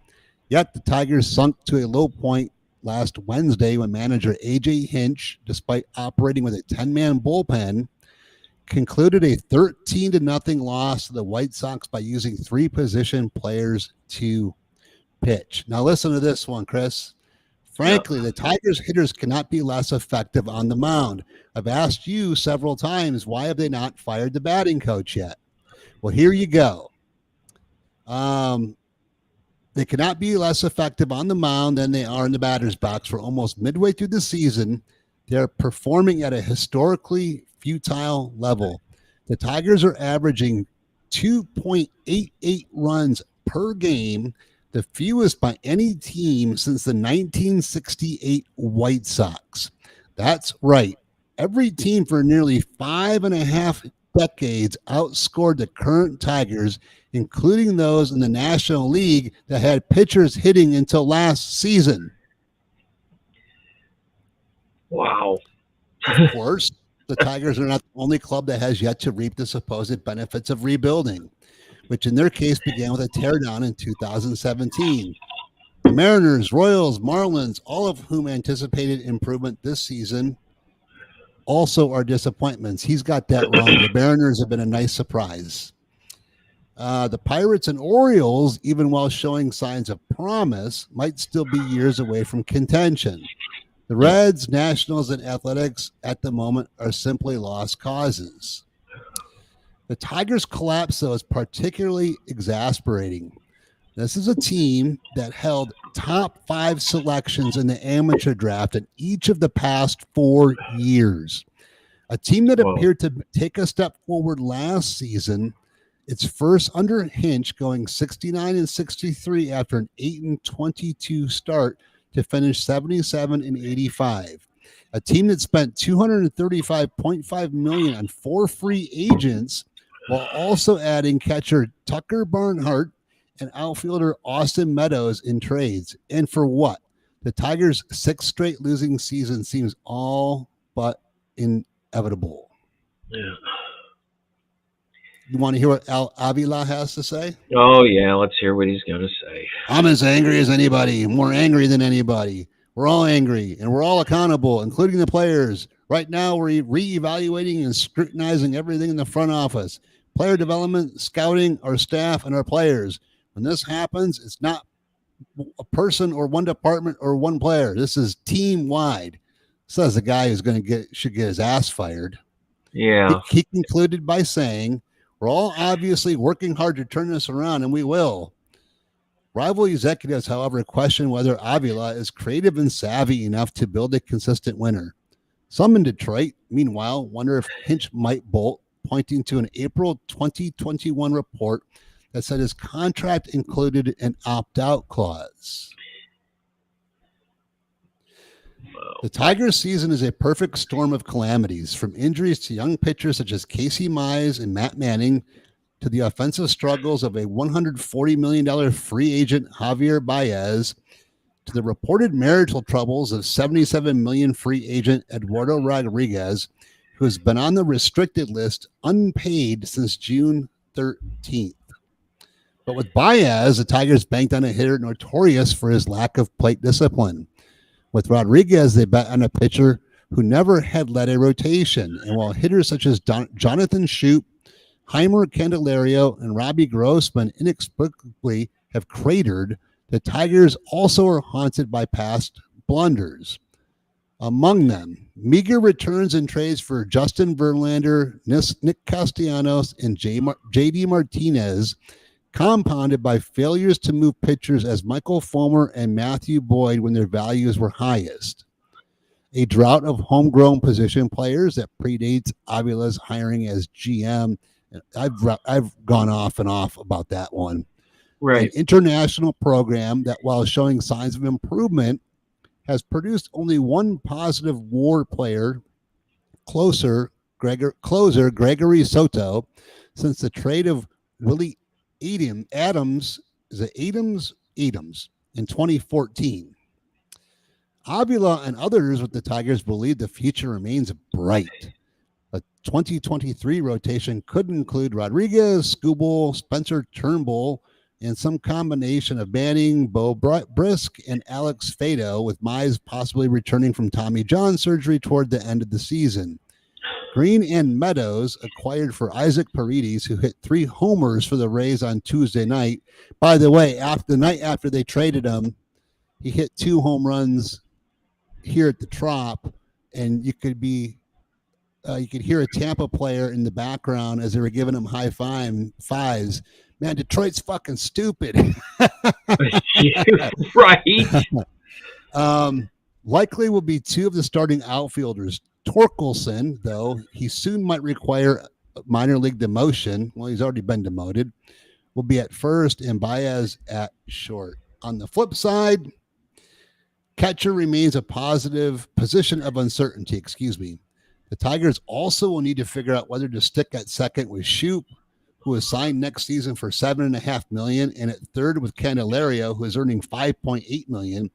S1: Yet the Tigers sunk to a low point last Wednesday when manager A.J. Hinch, despite operating with a 10-man bullpen, concluded a 13-0 loss to the White Sox by using 3 position players to pitch. Now listen to this one, Chris. Frankly, the Tigers hitters cannot be less effective on the mound. I've asked you several times, why have they not fired the batting coach yet? Well, here you go. They cannot be less effective on the mound than they are in the batter's box. For almost midway through the season, they're performing at a historically futile level. The Tigers are averaging 2.88 runs per game, the fewest by any team since the 1968 White Sox. That's right. Every team for nearly 5.5 decades outscored the current Tigers, including those in the National League that had pitchers hitting until last season.
S2: Wow.
S1: Of course, the Tigers are not the only club that has yet to reap the supposed benefits of rebuilding, which in their case began with a teardown in 2017. The Mariners, Royals, Marlins, all of whom anticipated improvement this season, also are disappointments. He's got that wrong. The Mariners have been a nice surprise. The Pirates and Orioles, even while showing signs of promise, might still be years away from contention. The Reds, Nationals, and Athletics at the moment are simply lost causes. The Tigers' collapse, though, is particularly exasperating. This is a team that held top 5 selections in the amateur draft in each of the past 4 years. A team that appeared to take a step forward last season, its first under Hinch, going 69-63 after an 8-22 start to finish 77-85. A team that spent $235.5 million on 4 free agents, while also adding catcher Tucker Barnhart and outfielder Austin Meadows in trades. And for what? The Tigers' 6th straight losing season seems all but inevitable.
S2: Yeah.
S1: You want to hear what Al Avila has to say?
S2: Oh, yeah. Let's hear what he's going to say.
S1: I'm as angry as anybody, more angry than anybody. We're all angry, and we're all accountable, including the players. Right now, we're reevaluating and scrutinizing everything in the front office. Player development, scouting, our staff, and our players. When this happens, it's not a person or one department or one player. This is team-wide. Says the guy who's should get his ass fired.
S2: Yeah.
S1: He concluded by saying, we're all obviously working hard to turn this around, and we will. Rival executives, however, question whether Avila is creative and savvy enough to build a consistent winner. Some in Detroit, meanwhile, wonder if Hinch might bolt, pointing to an April 2021 report that said his contract included an opt-out clause. The Tigers' season is a perfect storm of calamities, from injuries to young pitchers such as Casey Mize and Matt Manning, to the offensive struggles of a $140 million free agent Javier Baez, to the reported marital troubles of $77 million free agent Eduardo Rodriguez, who has been on the restricted list unpaid since June 13th. But with Baez, the Tigers banked on a hitter notorious for his lack of plate discipline. With Rodriguez, they bet on a pitcher who never had led a rotation. And while hitters such as Jonathan Shoup, Heimer Candelario, and Robbie Grossman inexplicably have cratered, the Tigers also are haunted by past blunders. Among them, meager returns and trades for Justin Verlander, Nick Castellanos, and J.D. Martinez, compounded by failures to move pitchers as Michael Fulmer and Matthew Boyd when their values were highest. A drought of homegrown position players that predates Avila's hiring as GM. I've gone off and off about that one.
S2: Right.
S1: An international program that, while showing signs of improvement, has produced only one positive WAR player, closer Gregory Soto, since the trade of Willie Adams in 2014. Avila and others with the Tigers believe the future remains bright. A 2023 rotation could include Rodriguez, Skubal, Spencer Turnbull, and some combination of Banning, Bo Brisk, and Alex Fado, with Mize possibly returning from Tommy John surgery toward the end of the season. Green and Meadows, acquired for Isaac Paredes, who hit 3 homers for the Rays on Tuesday night. By the way, the night after they traded him, he hit 2 home runs here at the Trop, and you could hear a Tampa player in the background as they were giving him high fives. Man, Detroit's fucking stupid.
S2: Right.
S1: Likely will be 2 of the starting outfielders. Torkelson, though he soon might require minor league demotion. Well, he's already been demoted. Will be at first, and Baez at short. On the flip side, catcher remains a position of uncertainty. The Tigers also will need to figure out whether to stick at second with Shoup, who is signed next season for $7.5 million, and at third with Candelario, who is earning $5.8 million.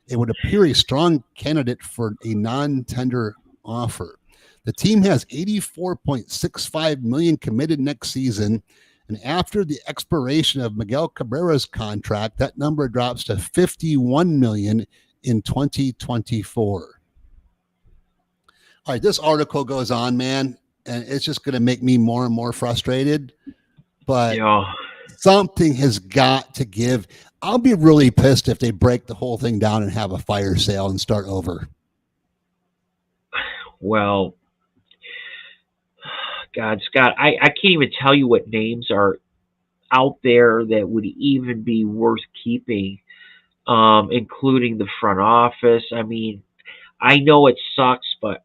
S1: It would appear a strong candidate for a non-tender offer. The team has $84.65 million committed next season, and after the expiration of Miguel Cabrera's contract, that number drops to $51 million in 2024. All right, this article goes on, man, and it's just going to make me more and more frustrated. But something has got to give. I'll be really pissed if they break the whole thing down and have a fire sale and start over.
S2: Well, God, Scott, I can't even tell you what names are out there that would even be worth keeping, including the front office. I mean, I know it sucks, but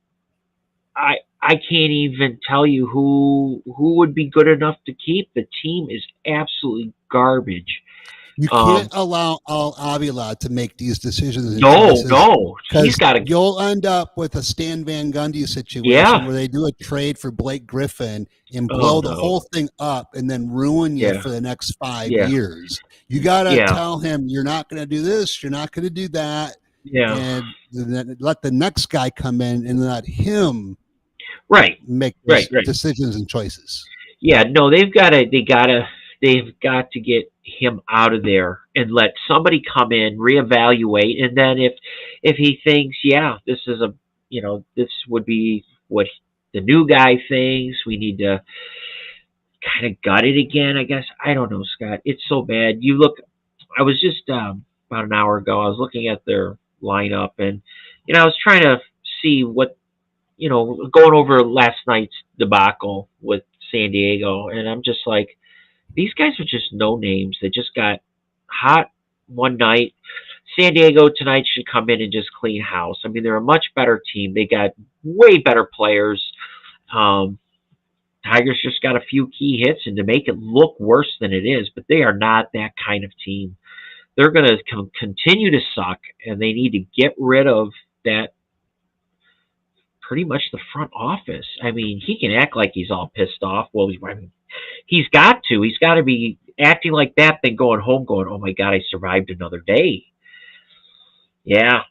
S2: I can't even tell you who would be good enough to keep. The team is absolutely garbage.
S1: You
S2: Um,
S1: can't allow Al Avila to make these decisions and
S2: no,
S1: choices
S2: no, he's
S1: because
S2: got to.
S1: you'll end up with a Stan Van Gundy situation
S2: Yeah.
S1: where they do a trade for Blake Griffin and
S2: Oh
S1: blow the
S2: no.
S1: whole thing up and then ruin you
S2: Yeah.
S1: for the next 5
S2: Yeah.
S1: years. You got to
S2: Yeah.
S1: tell him you're not going to do this, you're not going to do that,
S2: Yeah.
S1: and then let the next guy come in and let him
S2: Right.
S1: make
S2: Right. Right.
S1: decisions and choices.
S2: Yeah. No, they've got to get him out of there and let somebody come in, reevaluate, and then if he thinks, yeah, this is this would be what the new guy thinks, we need to kind of gut it again. I guess I don't know, Scott. It's so bad. You look. I was just about an hour ago. I was looking at their lineup, and I was trying to see what going over last night's debacle with San Diego, and I'm just like, these guys are just no names. They just got hot one night. San Diego tonight should come in and just clean house. I mean, they're a much better team. They got way better players. Tigers just got a few key hits, and to make it look worse than it is, but they are not that kind of team. They're going to continue to suck, and they need to get rid of that. Pretty much the front office. I mean, he can act like he's all pissed off. Well, he's got to. He's got to be acting like that, then going home going, oh my God, I survived another day. Yeah.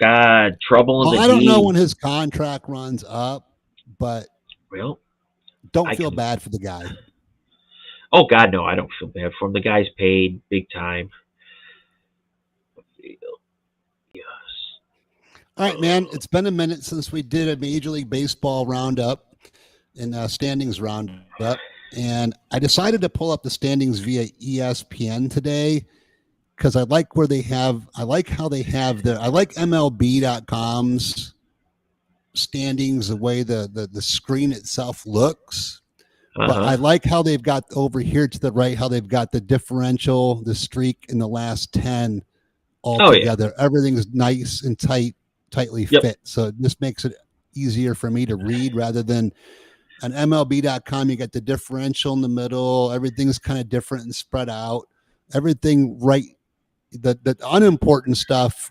S2: God, trouble in the
S1: I don't know
S2: D.
S1: when his contract runs up, but don't feel bad for the guy.
S2: Oh God, no, I don't feel bad for him. The guy's paid big time.
S1: All right, man. It's been a minute since we did a Major League Baseball roundup and standings roundup, and I decided to pull up the standings via ESPN today because I like how they have I like MLB.com's standings, the way the screen itself looks. But I like how they've got over here to the right, how they've got the differential, the streak in the last 10 all together. Yeah. Everything's nice and tightly fit. So this makes it easier for me to read rather than on MLB.com. You got the differential in the middle. Everything's kind of different and spread out. Everything right. The unimportant stuff,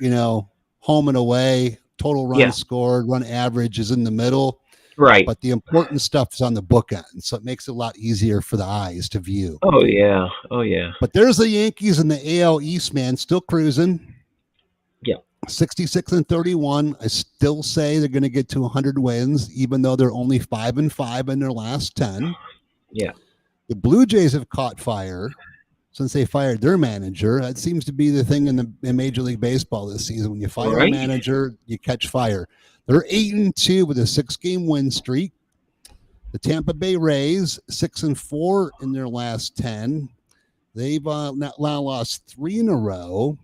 S1: home and away, total runs scored, run average is in the middle.
S2: Right.
S1: But the important stuff is on the bookend. So it makes it a lot easier for the eyes to view.
S2: Oh, yeah. Oh, yeah.
S1: But there's the Yankees in the AL East, man, still cruising.
S2: Yeah.
S1: 66-31. I still say they're going to get to 100 wins, even though they're only 5-5 in their last 10.
S2: Yeah.
S1: The Blue Jays have caught fire since they fired their manager. That seems to be the thing in Major League Baseball this season. When you fire a manager, you catch fire. They're 8-2 with a 6-game win streak. The Tampa Bay Rays 6-4 in their last 10. They've now lost 3 in a row.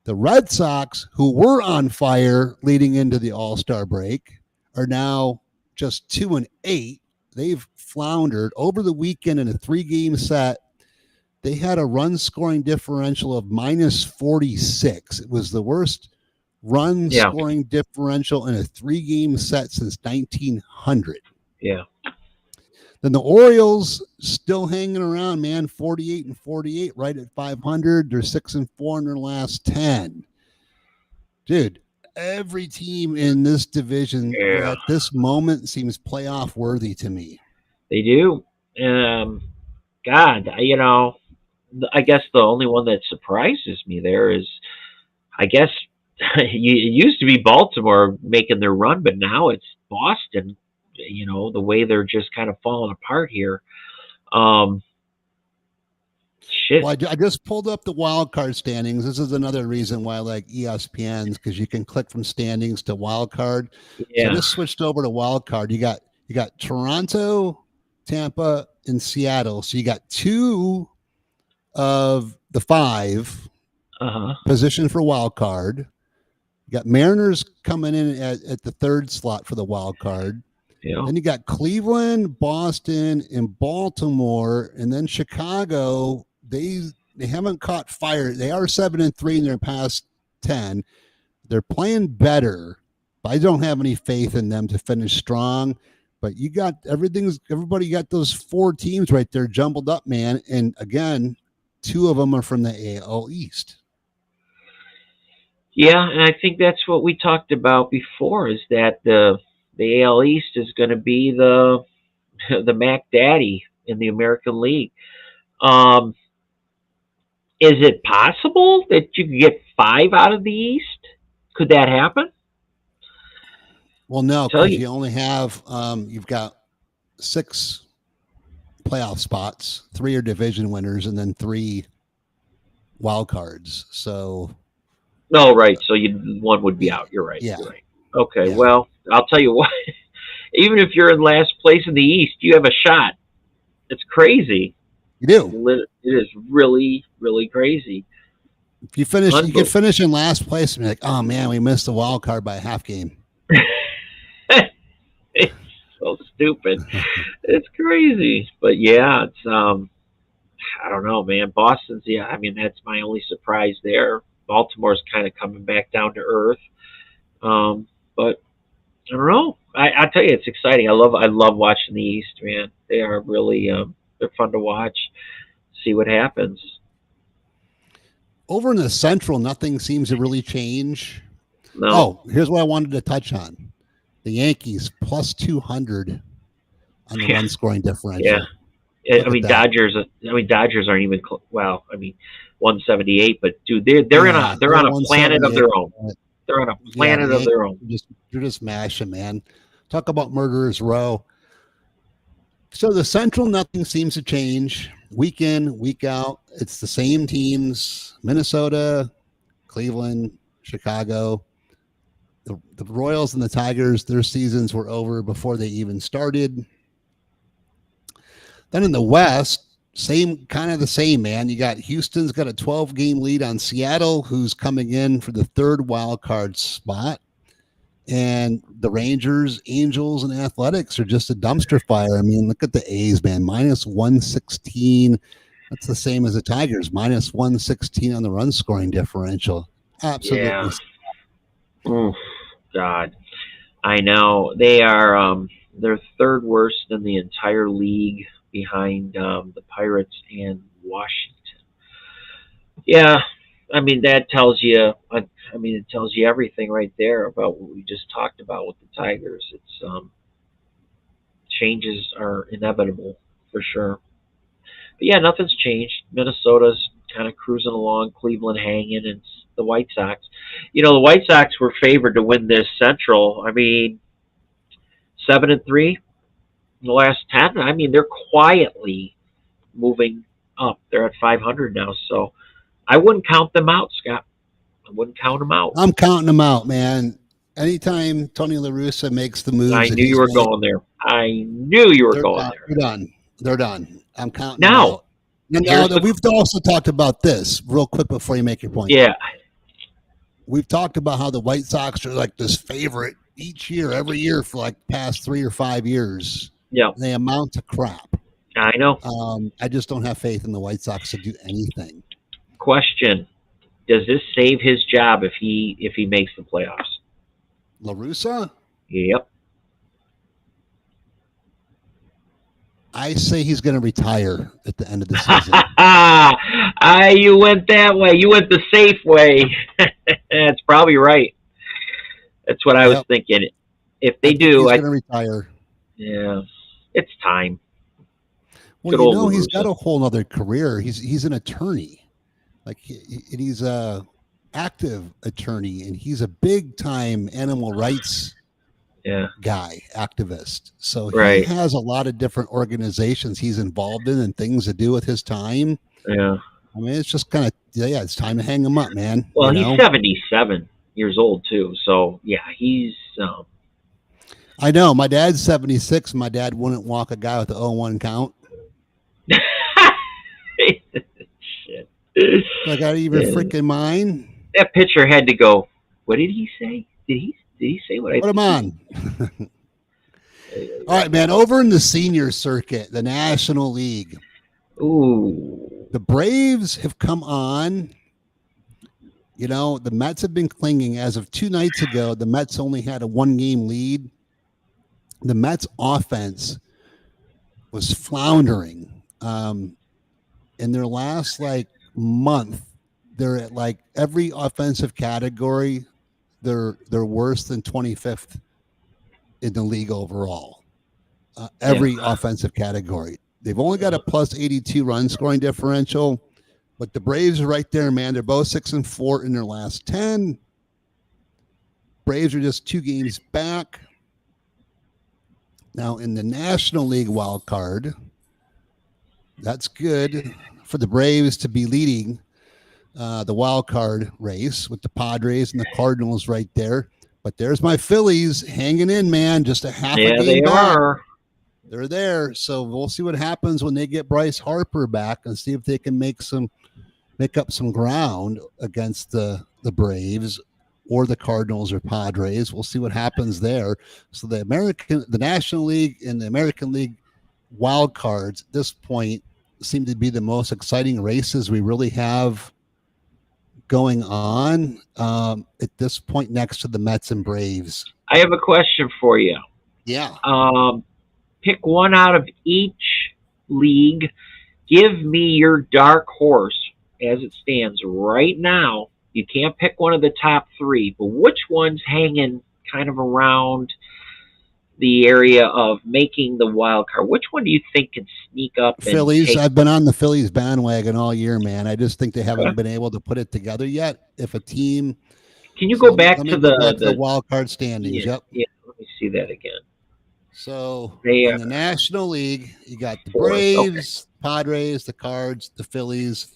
S1: The Red Sox, who were on fire leading into the All-Star break, are now just 2-8. They've floundered over the weekend in a 3-game set. They had a run scoring differential of -46. It was the worst run scoring differential in a 3-game set since 1900.
S2: Yeah.
S1: Then the Orioles still hanging around, man, 48-48, right at 500. They're 6-4 in their last 10. Dude, every team in this division at this moment seems playoff worthy to me.
S2: They do. God, I guess the only one that surprises me there is, I guess, it used to be Baltimore making their run, but now it's Boston. The way they're just kind of falling apart here. Shit.
S1: Well, I just pulled up the wild card standings. This is another reason why I like ESPN's, because you can click from standings to wild card. Yeah. So I just switched over to wild card. You got Toronto, Tampa, and Seattle. So you got 2 of the 5 positioned for wild card. You got Mariners coming in at the 3rd slot for the wild card.
S2: Yeah.
S1: Then you got Cleveland, Boston, and Baltimore, and then Chicago. They haven't caught fire. They are 7-3 in their past 10. They're playing better, but I don't have any faith in them to finish strong. But you got everybody got those 4 teams right there jumbled up, man. And again, 2 of them are from the AL East.
S2: Yeah, and I think that's what we talked about before, is that the AL East is going to be the Mac Daddy in the American League. Is it possible that you could get 5 out of the East? Could that happen?
S1: Well, no, because you only have you've got 6 playoff spots, 3 are division winners, and then 3 wild cards. So,
S2: no, right. So one would be out. You're right.
S1: Yeah.
S2: You're right. Okay.
S1: Yeah.
S2: Well, I'll tell you what. Even if you're in last place in the East, you have a shot. It's crazy.
S1: You do.
S2: It is really, really crazy.
S1: If you finish, you could finish in last place and be like, "Oh man, we missed the wild card by a half game."
S2: It's so stupid. It's crazy. But yeah, it's I don't know, man. Boston's, yeah, I mean, that's my only surprise there. Baltimore's kind of coming back down to earth. But I don't know. I tell you, it's exciting. I love watching the East, man. They are really they're fun to watch. See what happens.
S1: Over in the Central, nothing seems to really change.
S2: No.
S1: Oh, here's what I wanted to touch on: the Yankees plus 200 on the run scoring differential.
S2: Yeah, I mean Dodgers. Dodgers aren't even well. I mean, 178. But dude, they're on a planet of their own. They're on a planet of their own.
S1: They're just mashing, man. Talk about murderers row. So the Central, nothing seems to change. Week in, week out, it's the same teams: Minnesota, Cleveland, Chicago. The Royals and the Tigers, their seasons were over before they even started. Then in the West, the same, man. You got Houston's got a 12-game lead on Seattle, who's coming in for the 3rd wild card spot. And the Rangers, Angels, and Athletics are just a dumpster fire. I mean, look at the A's, man. Minus 116. That's the same as the Tigers. Minus 116 on the run scoring differential. Absolutely.
S2: Yeah. Oh, God. I know. They are they're 3rd worst in the entire league, behind the Pirates and Washington. Yeah, I mean, that tells you, it tells you everything right there about what we just talked about with the Tigers. It's changes are inevitable for sure. But yeah, nothing's changed. Minnesota's kind of cruising along, Cleveland hanging, and the White Sox. You know, the White Sox were favored to win this Central. I mean, 7-3 in the last 10. I mean, they're quietly moving up. They're at 500 now, so I wouldn't count them out, Scott. I wouldn't count them out.
S1: I'm counting them out, man. Anytime Tony La Russa makes the moves,
S2: I knew you were going there. I knew you were going there.
S1: They're done. They're done. I'm counting
S2: now.
S1: Them out. Now, we've also talked about this real quick before you make your point.
S2: Yeah.
S1: We've talked about how the White Sox are like this favorite each year, every year for like past 3 or 5 years.
S2: Yeah.
S1: They amount to crap.
S2: I know.
S1: I just don't have faith in the White Sox to do anything.
S2: Question: does this save his job if he makes the playoffs?
S1: La Russa?
S2: Yep.
S1: I say he's going to retire at the end of the season.
S2: You went that way. You went the safe way. That's probably right. That's what I was thinking. If they do,
S1: he's going to retire.
S2: Yeah, it's time.
S1: Well, you know, he's got a whole other career. He's an attorney. Like he's a active attorney, and he's a big time animal rights guy, activist. So he has a lot of different organizations he's involved in and things to do with his time.
S2: Yeah.
S1: I mean, it's just kind of, it's time to hang him up, man.
S2: Well, he's 77 years old too. So yeah, he's,
S1: I know my dad's 76. And my dad wouldn't walk a guy with the 0-1 count.
S2: Shit.
S1: Like I even freaking mind.
S2: That pitcher had to go. What did he say? Did he say what I
S1: put him on? All right, man. Over in the senior circuit, the National League.
S2: Ooh.
S1: The Braves have come on. You know, the Mets have been clinging. As of 2 nights ago, the Mets only had a 1-game lead. The Mets offense was floundering. In their last month, they're at every offensive category. They're worse than 25th in the league overall. Every offensive category. They've only got a plus 82 run scoring differential, but the Braves are right there, man. They're both 6-4 in their last 10. Braves are just 2 games back. Now in the National League wild card, that's good for the Braves to be leading the wild card race with the Padres and the Cardinals right there. But there's my Phillies hanging in, man. Just a half a game
S2: they
S1: back.
S2: are.
S1: They're there. So we'll see what happens when they get Bryce Harper back and see if they can make up some ground against the Braves or the Cardinals or Padres. We'll see what happens there. So the National League and the American League wild cards at this point seem to be the most exciting races we really have going on at this point, next to the Mets and Braves.
S2: I have a question for you.
S1: Yeah.
S2: Pick one out of each league. Give me your dark horse as it stands right now. You can't pick one of the top 3, but which one's hanging kind of around the area of making the wild card? Which one do you think can sneak up?
S1: Phillies. I've been on the Phillies bandwagon all year, man. I just think they haven't been able to put it together yet. If a team,
S2: can you go back to
S1: the wild card standings?
S2: Yeah, let me see that again.
S1: So in the National League, you got the Braves, Padres, the Cards, the Phillies,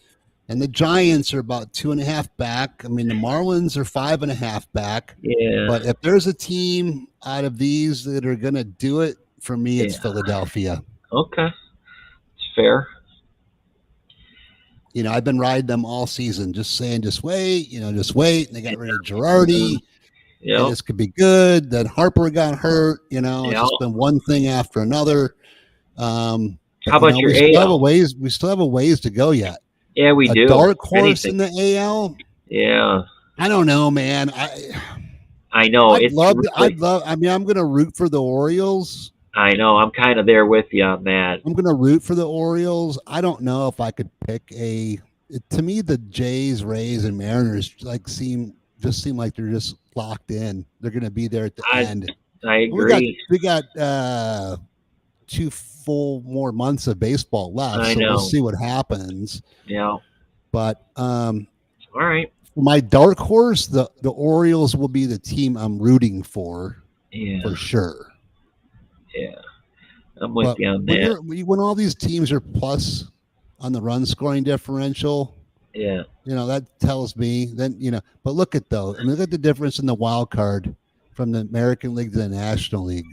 S1: and the Giants are about 2.5 back. I mean, the Marlins are 5.5 back.
S2: Yeah.
S1: But if there's a team out of these that are going to do it, for me, it's Philadelphia.
S2: Okay. It's fair.
S1: You know, I've been riding them all season, just saying, just wait. And they got rid of Girardi.
S2: Yeah.
S1: This could be good. Then Harper got hurt. It's just been one thing after another.
S2: How about your AL?
S1: We still have a ways to go yet.
S2: Yeah, we do.
S1: Dark horse in the AL.
S2: Yeah.
S1: I don't know, man.
S2: I know.
S1: I'm going to root for the Orioles.
S2: I know. I'm kind of there with you on that.
S1: I'm going to root for the Orioles. I don't know if I could pick to me, the Jays, Rays, and Mariners seem like they're just locked in. They're going to be there at the end.
S2: I agree.
S1: We got 2 full more months of baseball left, so we'll see what happens.
S2: Yeah.
S1: But
S2: all right.
S1: For my dark horse, the Orioles will be the team I'm rooting for.
S2: Yeah.
S1: For sure.
S2: Yeah. I'm with you on that.
S1: When all these teams are plus on the run scoring differential,
S2: yeah,
S1: that tells me then, but look at the difference in the wild card from the American League to the National League.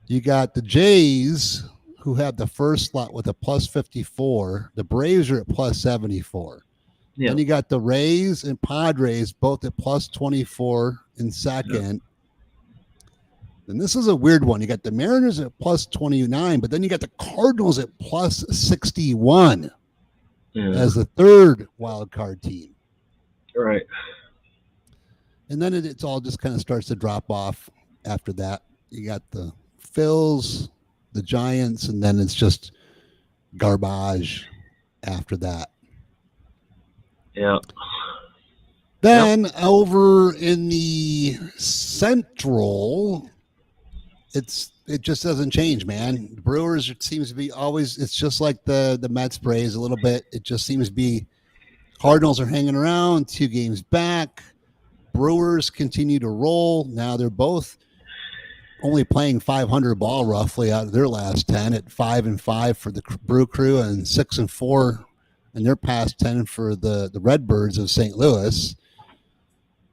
S1: You got the Jays, who have the first slot with a plus 54. The Braves are at plus 74. Yeah. Then you got the Rays and Padres both at plus 24 in second. Yeah. And this is a weird one. You got the Mariners at plus 29, but then you got the Cardinals at plus 61 as the third wild card team.
S2: Right.
S1: And then it's all just kind of starts to drop off after that. You got the Phils, the Giants, and then it's just garbage after that.
S2: Yeah.
S1: Then over in the Central, it just doesn't change, man. The Brewers, it seems to be always, it's just like the Mets Braves a little bit. It just seems to be Cardinals are hanging around, 2 games back. Brewers continue to roll. Now they're both only playing 500 ball roughly out of their last 10 at 5-5 for the Brew Crew and 6-4 in their past 10 for the Redbirds of St. Louis.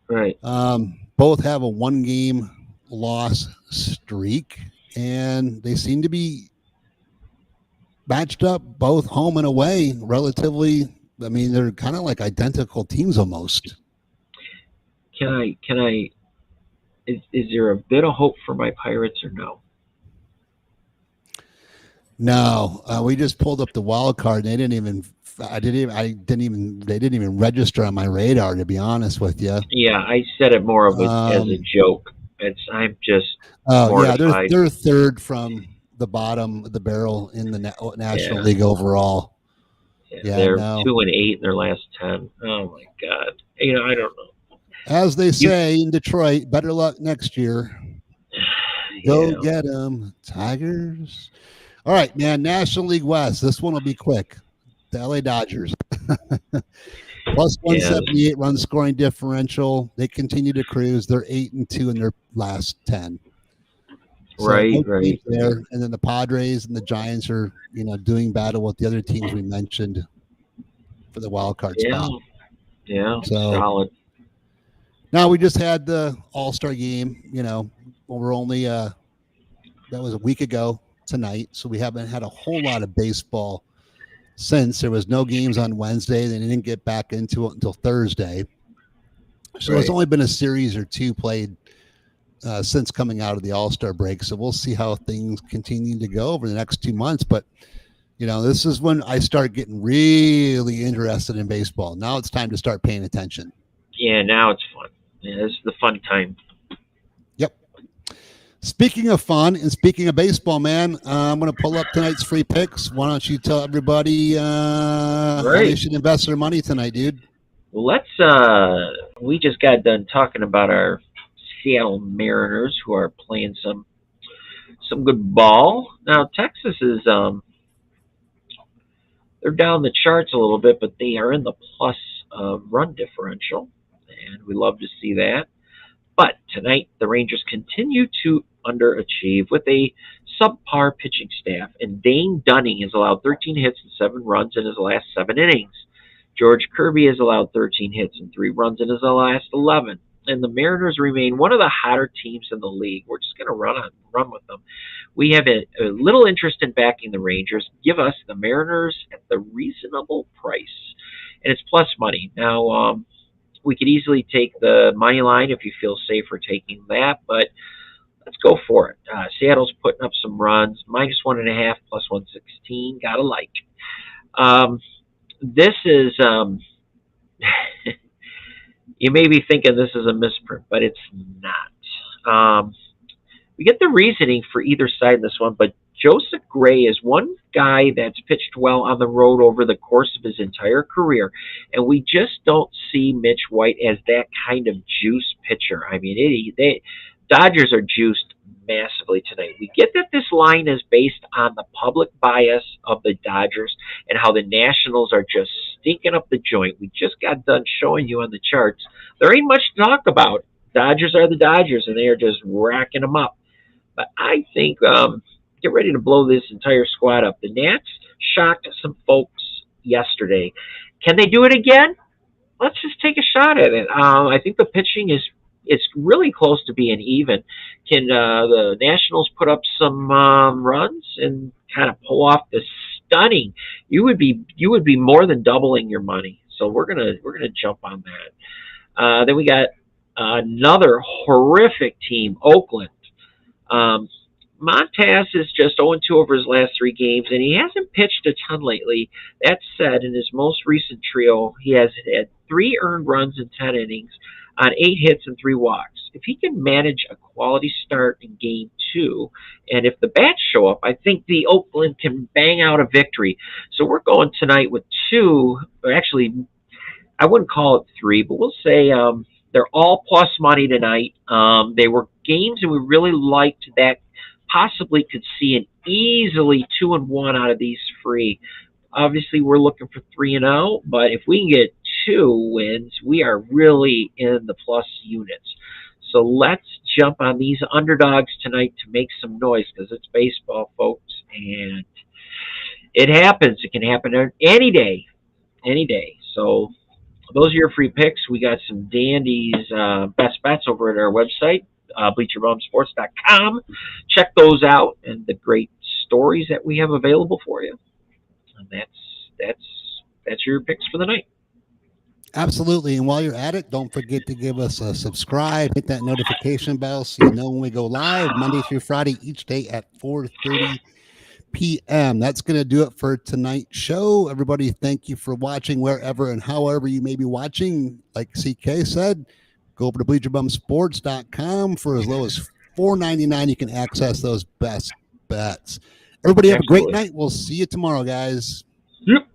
S2: Right.
S1: Both have a 1-game loss streak, and they seem to be matched up both home and away relatively. I mean, they're kind of like identical teams almost.
S2: Is there a bit of hope for my Pirates or no?
S1: No, we just pulled up the wild card, and they didn't even. They didn't even register on my radar, to be honest with you.
S2: Yeah, I said it more of as a joke. I'm just mortified.
S1: They're third from the bottom of the barrel in the National League overall.
S2: Yeah, they're 2-8 in their last 10. Oh my God! I don't know.
S1: As they say in Detroit, better luck next year. Go get them, Tigers. All right, man. National League West. This one will be quick. The LA Dodgers. Plus 178 run scoring differential. They continue to cruise. They're 8-2 in their last 10. So
S2: right.
S1: There. And then the Padres and the Giants are, doing battle with the other teams we mentioned for the wild card spot.
S2: Yeah, solid.
S1: Now we just had the All-Star game, we're only that was a week ago tonight, so we haven't had a whole lot of baseball since. There was no games on Wednesday. They didn't get back into it until Thursday. So It's only been a series or two played since coming out of the All-Star break. So we'll see how things continue to go over the next 2 months. But, this is when I start getting really interested in baseball. Now it's time to start paying attention.
S2: Yeah, now it's fun. Yeah, this is the fun time.
S1: Yep. Speaking of fun and speaking of baseball, man, I'm going to pull up tonight's free picks. Why don't you tell everybody how they should invest their money tonight, dude?
S2: Well, we just got done talking about our Seattle Mariners, who are playing some good ball. Now, Texas is they're down the charts a little bit, but they are in the plus run differential, and we love to see that. But tonight, the Rangers continue to underachieve with a subpar pitching staff, and Dane Dunning has allowed 13 hits and 7 runs in his last 7 innings. George Kirby has allowed 13 hits and 3 runs in his last 11. And the Mariners remain one of the hotter teams in the league. We're just going to run with them. We have a little interest in backing the Rangers. Give us the Mariners at the reasonable price. And it's plus money. Now, we could easily take the money line if you feel safer taking that, but let's go for it. Seattle's putting up some runs. -1.5, plus 116. Gotta like. This is... You may be thinking this is a misprint, but it's not. We get the reasoning for either side in this one, but Joseph Gray is one guy that's pitched well on the road over the course of his entire career, and we just don't see Mitch White as that kind of juice pitcher. I mean, Dodgers are juiced massively tonight. We get that this line is based on the public bias of the Dodgers and how the Nationals are just stinking up the joint. We just got done showing you on the charts. There ain't much to talk about. Dodgers are the Dodgers, and they are just racking them up. But I think get ready to blow this entire squad up. The Nats shocked some folks yesterday. Can they do it again? Let's just take a shot at it. I think the pitching it's really close to being even. Can the Nationals put up some runs and kind of pull off this stunning? You would be more than doubling your money. So we're gonna jump on that. Then we got another horrific team, Oakland. Montas is just 0-2 over his last 3 games, and he hasn't pitched a ton lately. That said, in his most recent trio, he has had 3 earned runs in 10 innings on 8 hits and 3 walks. If he can manage a quality start in game 2, and if the bats show up, I think the Oakland can bang out a victory. So we're going tonight with 2, or actually, I wouldn't call it 3, but we'll say they're all plus money tonight. They were games, and we really liked that. Possibly could see an easily 2-1 out of these free. Obviously, we're looking for 3-0, but if we can get 2 wins, we are really in the plus units. So let's jump on these underdogs tonight to make some noise, because it's baseball, folks, and it happens. It can happen any day, any day. So those are your free picks. We got some dandies best bets over at our website, BleacherBumzSports.com. Check those out and the great stories that we have available for you. And that's your picks for the night.
S1: Absolutely. And while you're at it, don't forget to give us a subscribe, hit that notification bell so you know when we go live Monday through Friday each day at 4:30 p.m. That's going to do it for tonight's show. Everybody, thank you for watching wherever and however you may be watching. Like CK said, go over to bleacherbumsports.com for as low as $4.99. You can access those best bets. Everybody have a great
S2: Absolutely.
S1: night. We'll see you tomorrow, guys.
S2: Yep.